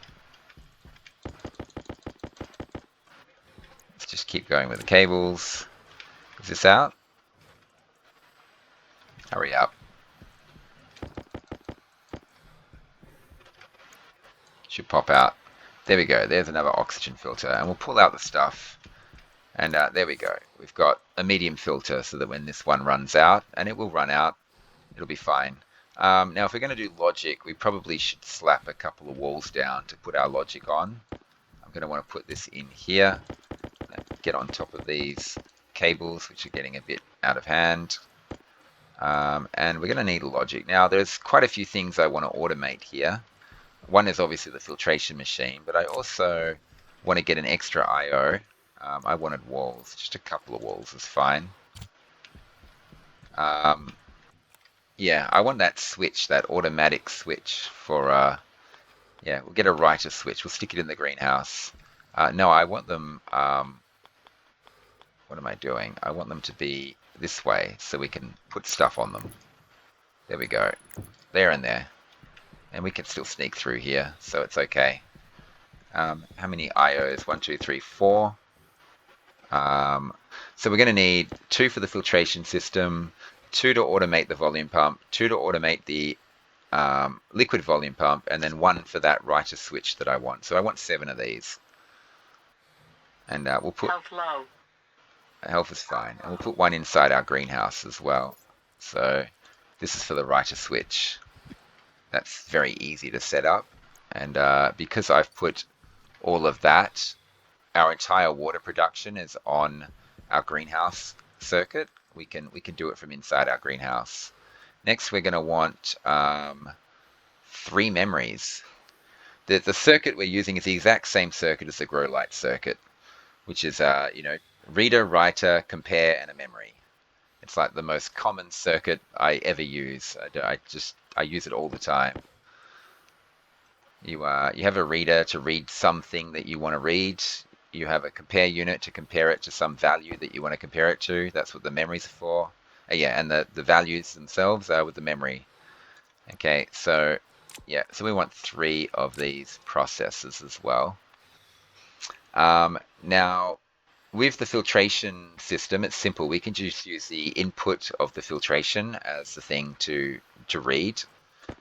Let's just keep going with the cables. Is this out? Hurry up. Should pop out. There we go. There's another oxygen filter. And we'll pull out the stuff. And there we go. We've got a medium filter so that when this one runs out, and it will run out, it'll be fine. Now, if we're going to do logic, we probably should slap a couple of walls down to put our logic on. I'm going to want to put this in here. Get on top of these cables, which are getting a bit out of hand. And we're going to need logic. Now, there's quite a few things I want to automate here. One is obviously the filtration machine, but I also want to get an extra I/O. I wanted walls, just a couple of walls is fine. Yeah, I want that switch, that automatic switch for, yeah, we'll get a writer switch. We'll stick it in the greenhouse. No, I want them, what am I doing? I want them to be this way so we can put stuff on them. There we go. There and there. And we can still sneak through here, so it's okay. How many IOs? 1, 2, 3, 4. So we're going to need 2 for the filtration system, 2 to automate the volume pump, 2 to automate the liquid volume pump, and then 1 for that writer switch that I want. So I want 7 of these. And we'll put...
Health low.
Health is fine. And we'll put 1 inside our greenhouse as well. So this is for the writer switch. That's very easy to set up. And because I've put all of that, our entire water production is on our greenhouse circuit. We can do it from inside our greenhouse. Next, we're going to want 3 memories. The circuit we're using is the exact same circuit as the grow light circuit, which is reader, writer, compare, and a memory. It's like the most common circuit I ever use. I use it all the time. You have a reader to read something that you want to read. You have a compare unit to compare it to some value that you want to compare it to. That's what the memories are for. Yeah, and the values themselves are with the memory. Okay, so yeah, so we want 3 of these processes as well. Now, with the filtration system, it's simple. We can just use the input of the filtration as the thing to read.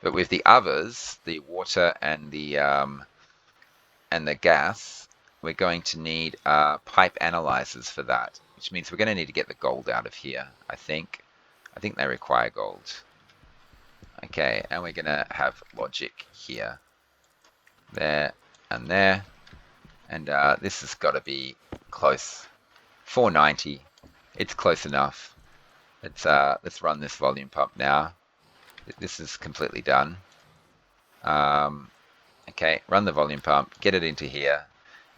But with the others, the water and the gas, we're going to need pipe analyzers for that, which means we're going to need to get the gold out of here, I think. I think they require gold. Okay, and we're going to have logic here, there, and there. And this has got to be close. 490. It's close enough. Let's run this volume pump now. This is completely done. Okay, run the volume pump, get it into here,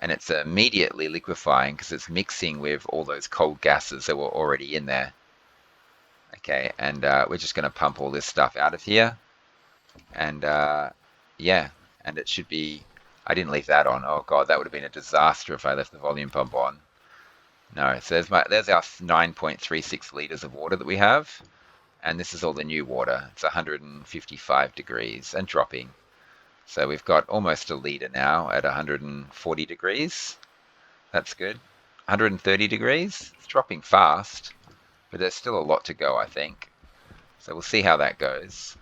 and it's immediately liquefying because it's mixing with all those cold gases that were already in there. Okay, and we're just going to pump all this stuff out of here. And yeah, and it should be... I didn't leave that on. Oh god, that would have been a disaster if I left the volume pump on. No, so there's our 9.36 liters of water that we have. And this is all the new water. It's 155 degrees and dropping. So we've got almost a liter now at 140 degrees. That's good. 130 degrees. It's dropping fast, but there's still a lot to go, I think. So we'll see how that goes.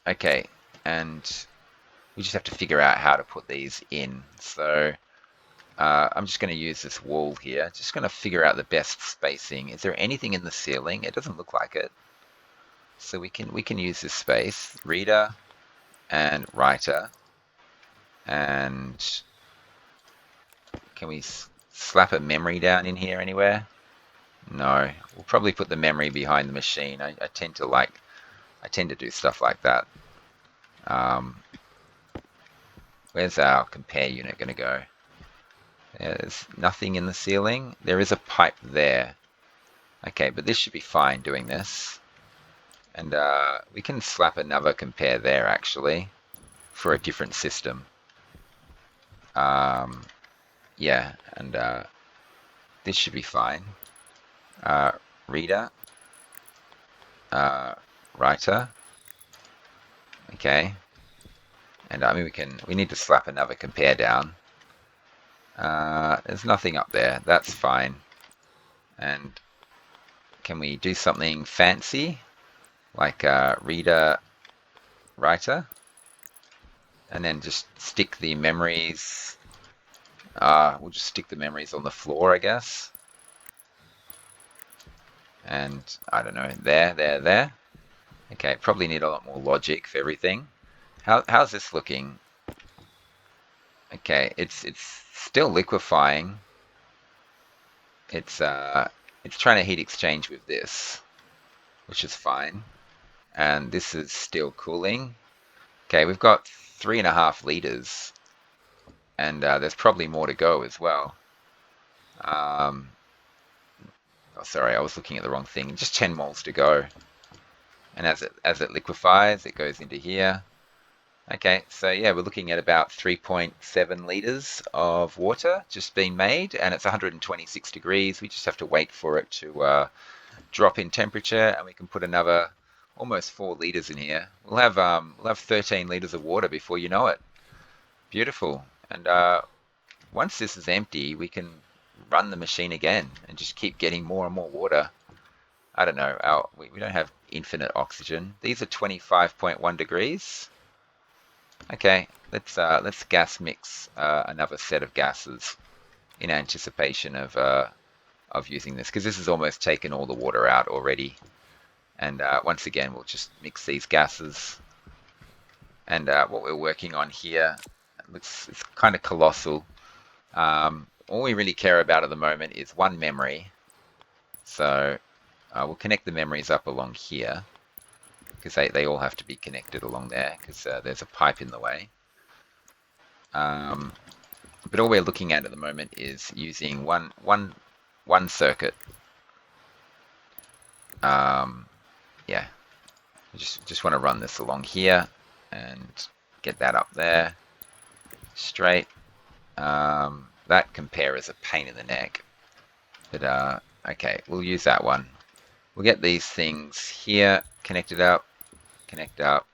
Okay, and we just have to figure out how to put these in. So I'm just going to use this wall here. Just going to figure out the best spacing. Is there anything in the ceiling? It doesn't look like it. So we can use this space, reader and writer. And can we slap a memory down in here anywhere? No, we'll probably put the memory behind the machine. I tend to like I tend to do stuff like that. Um, where's our compare unit going to go? There's nothing in the ceiling. There is a pipe there. Okay, but this should be fine doing this. And we can slap another compare there, actually, for a different system. Um, yeah, and this should be fine. Uh, reader, uh, writer. Okay, and I mean we need to slap another compare down. There's nothing up there. That's fine. And can we do something fancy like reader, writer, and then just stick the memories? We'll just stick the memories on the floor, I guess. And I don't know, there. Okay, probably need a lot more logic for everything. How's this looking? Okay, it's still liquefying. It's trying to heat exchange with this, which is fine. And this is still cooling. Okay, we've got 3.5 liters, and there's probably more to go as well. Oh, sorry, I was looking at the wrong thing. Just 10 moles to go. And as it liquefies, it goes into here. Okay, so yeah, we're looking at about 3.7 liters of water just being made, and it's 126 degrees. We just have to wait for it to drop in temperature, and we can put another almost 4 liters in here. We'll have 13 liters of water before you know it. Beautiful. And once this is empty, we can run the machine again and just keep getting more and more water. I don't know. We don't have infinite oxygen. These are 25.1 degrees. Okay, let's gas mix another set of gases in anticipation of using this, because this has almost taken all the water out already. And once again, we'll just mix these gases. And what we're working on here looks it's kind of colossal. All we really care about at the moment is one memory. So we'll connect the memories up along here, because they all have to be connected along there, because there's a pipe in the way. But all we're looking at the moment is using one circuit. Yeah, just want to run this along here and get that up there straight. That compare is a pain in the neck, but okay, we'll use that one. We'll get these things here connected up, connect up,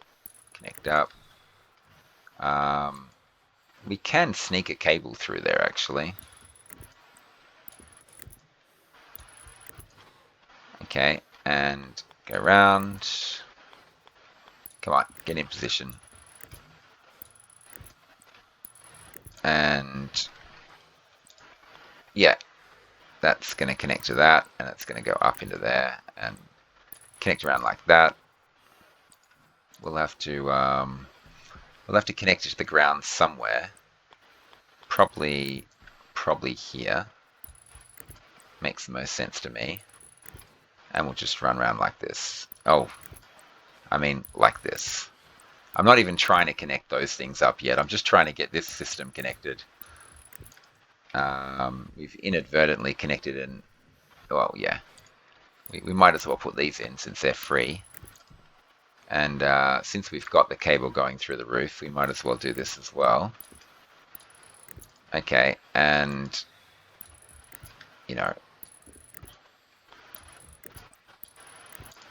connect up. We can sneak a cable through there, actually. Okay, and go around. Come on, get in position. And yeah, that's going to connect to that, and it's going to go up into there and connect around like that. We'll have to connect it to the ground somewhere. Probably here. Makes the most sense to me. And we'll just run around like this. Oh, I mean like this. I'm not even trying to connect those things up yet. I'm just trying to get this system connected. We've inadvertently connected in. Well, yeah. We might as well put these in since they're free. And since we've got the cable going through the roof, we might as well do this as well. Okay, and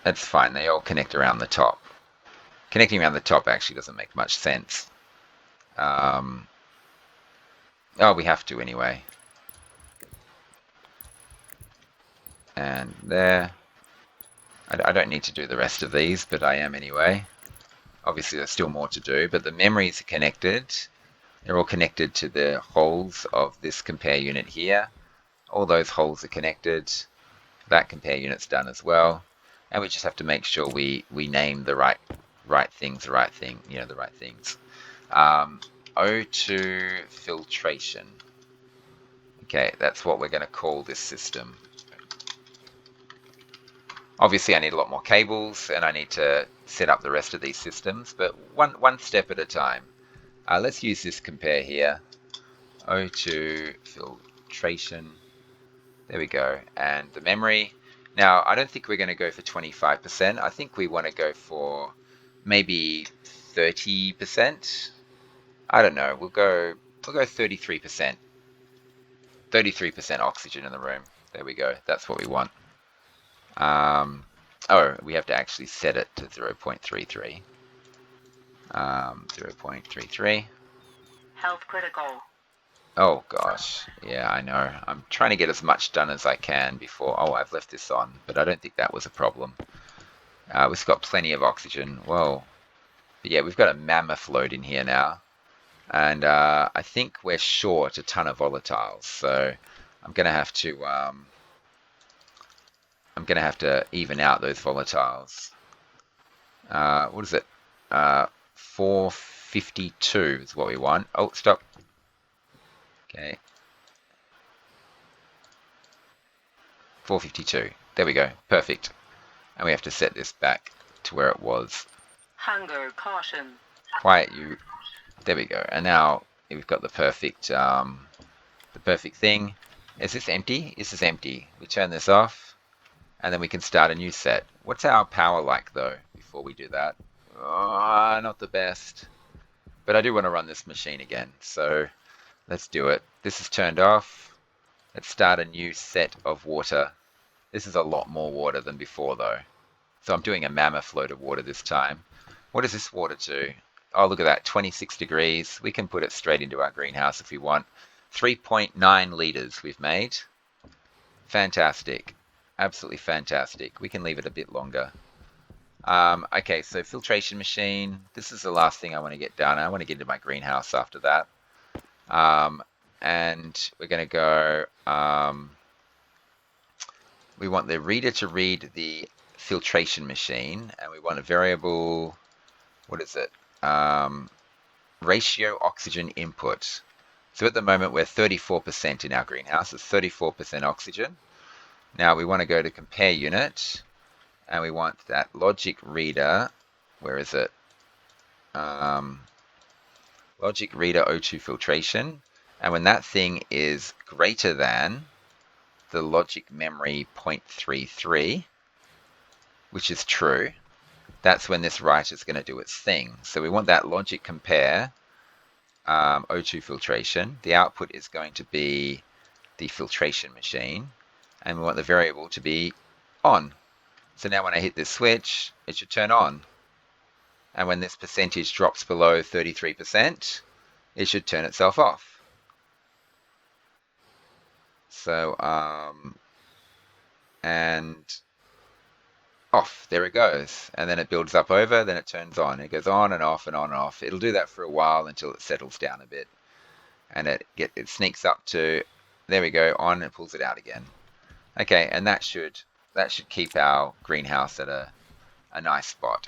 that's fine. They all connect around the top. Connecting around the top actually doesn't make much sense. Oh, we have to anyway. And there. I don't need to do the rest of these, but I am anyway. Obviously, there's still more to do, but the memories are connected. They're all connected to the holes of this compare unit here. All those holes are connected. That compare unit's done as well. And we just have to make sure we name the right things, the right things. O2 filtration. Okay, that's what we're going to call this system. Obviously, I need a lot more cables, and I need to set up the rest of these systems, but one step at a time. Let's use this compare here. O2 filtration. There we go. And the memory. Now, I don't think we're going to go for 25%. I think we want to go for maybe 30%. I don't know. We'll go 33%. 33% oxygen in the room. There we go. That's what we want. Oh, we have to actually set it to 0.33. 0.33.
Health critical.
Oh gosh, yeah, I know. I'm trying to get as much done as I can before. Oh, I've left this on, but I don't think that was a problem. We've got plenty of oxygen. Whoa. But yeah, we've got a mammoth load in here now. And I think we're short a ton of volatiles. So I'm gonna have to even out those volatiles. What is it? 452 is what we want. Oh, stop. Okay. 452. There we go. Perfect. And we have to set this back to where it was.
Hunger caution.
Quiet you. There we go. And now we've got the perfect thing. Is this empty? This is empty. We turn this off, and then we can start a new set. What's our power like though? Before we do that, not the best. But I do want to run this machine again, so let's do it. This is turned off. Let's start a new set of water. This is a lot more water than before though. So I'm doing a mammoth load of water this time. What does this water do? Oh, look at that, 26 degrees. We can put it straight into our greenhouse if we want. 3.9 liters we've made. Fantastic. Absolutely fantastic. We can leave it a bit longer. Okay, so filtration machine. This is the last thing I want to get done. I want to get into my greenhouse after that. And we're going to go... we want the reader to read the filtration machine, and we want a variable, what is it? Ratio oxygen input. So at the moment we're 34% in our greenhouse. It's 34% oxygen. Now we want to go to compare unit, and we want that logic reader. Where is it? Logic reader O2 filtration. And when that thing is greater than the logic memory 0.33, which is true, that's when this writer is going to do its thing. So we want that logic compare O2 filtration. The output is going to be the filtration machine, and we want the variable to be on. So now when I hit this switch, it should turn on. And when this percentage drops below 33%, it should turn itself off. So, and off, there it goes. And then it builds up over, then it turns on. It goes on and off and on and off. It'll do that for a while until it settles down a bit. And it sneaks up to, there we go, on, and pulls it out again. Okay, and that should keep our greenhouse at a nice spot.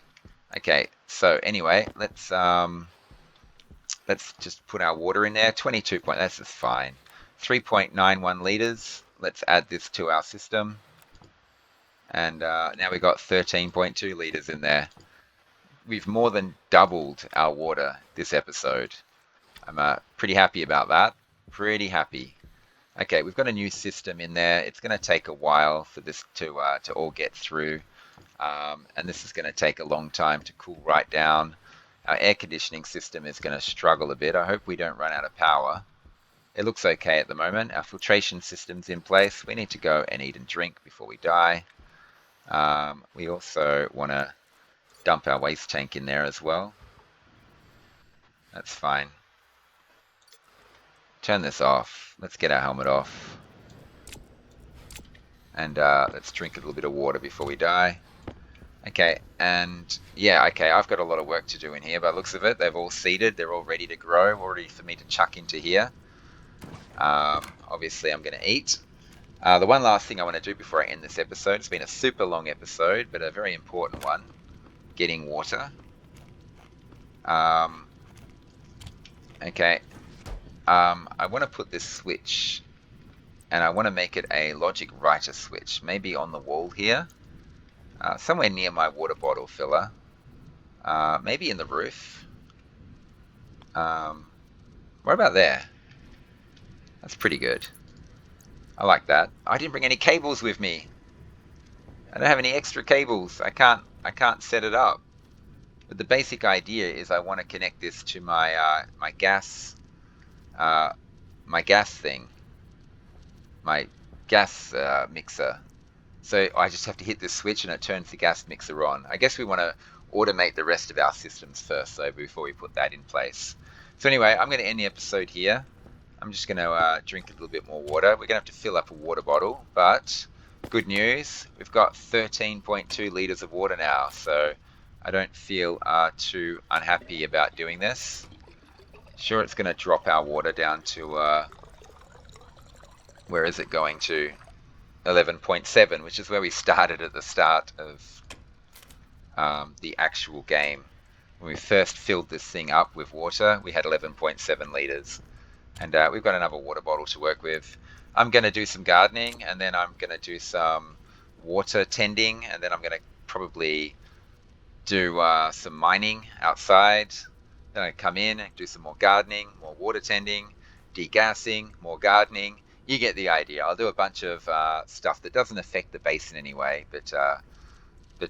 Okay, so anyway, let's just put our water in there. 22 point, that's just fine. 3.91 liters. Let's add this to our system. And now we've got 13.2 liters in there. We've more than doubled our water this episode. I'm pretty happy about that. Pretty happy. Okay, we've got a new system in there. It's going to take a while for this to all get through. And this is going to take a long time to cool right down. Our air conditioning system is going to struggle a bit. I hope we don't run out of power. It looks okay at the moment. Our filtration system's in place. We need to go and eat and drink before we die. We also want to dump our waste tank in there as well. That's fine. Turn this off. Let's get our helmet off. And let's drink a little bit of water before we die. Okay, and yeah, okay, I've got a lot of work to do in here by the looks of it. They've all seeded. They're all ready to grow, all ready for me to chuck into here. Obviously, I'm going to eat. The one last thing I want to do before I end this episode, it's been a super long episode, but a very important one, getting water. Okay, I want to put this switch, and I want to make it a logic writer switch, maybe on the wall here, somewhere near my water bottle filler. Maybe in the roof. Um, what about there? That's pretty good. I like that. I didn't bring any cables with me. I don't have any extra cables. I can't set it up. But the basic idea is I want to connect this to uh, my gas thing, my gas mixer. So I just have to hit this switch and it turns the gas mixer on. I guess we want to automate the rest of our systems first, though, before we put that in place. So anyway, I'm going to end the episode here. I'm just going to drink a little bit more water. We're going to have to fill up a water bottle, but good news, we've got 13.2 liters of water now, so I don't feel too unhappy about doing this. Sure, it's going to drop our water down to, where is it going to? 11.7, which is where we started at the start of the actual game. When we first filled this thing up with water, we had 11.7 liters. And we've got another water bottle to work with. I'm going to do some gardening, and then I'm going to do some water tending, and then I'm going to probably do some mining outside. Then I come in and do some more gardening, more water tending, degassing, more gardening. You get the idea. I'll do a bunch of stuff that doesn't affect the base in any way, but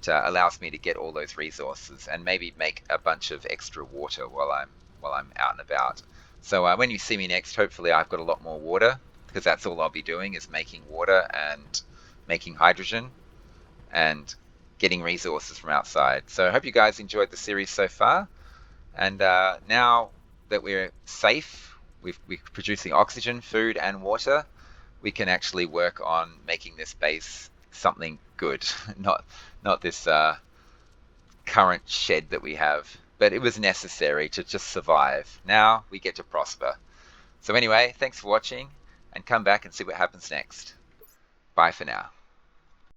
allows me to get all those resources and maybe make a bunch of extra water while I'm out and about. So when you see me next, hopefully I've got a lot more water, because that's all I'll be doing is making water and making hydrogen and getting resources from outside. So I hope you guys enjoyed the series so far. And now that we're safe, we're producing oxygen, food, and water, we can actually work on making this base something good, not this current shed that we have. But it was necessary to just survive. Now we get to prosper. So anyway, thanks for watching, and come back and see what happens next. Bye for now.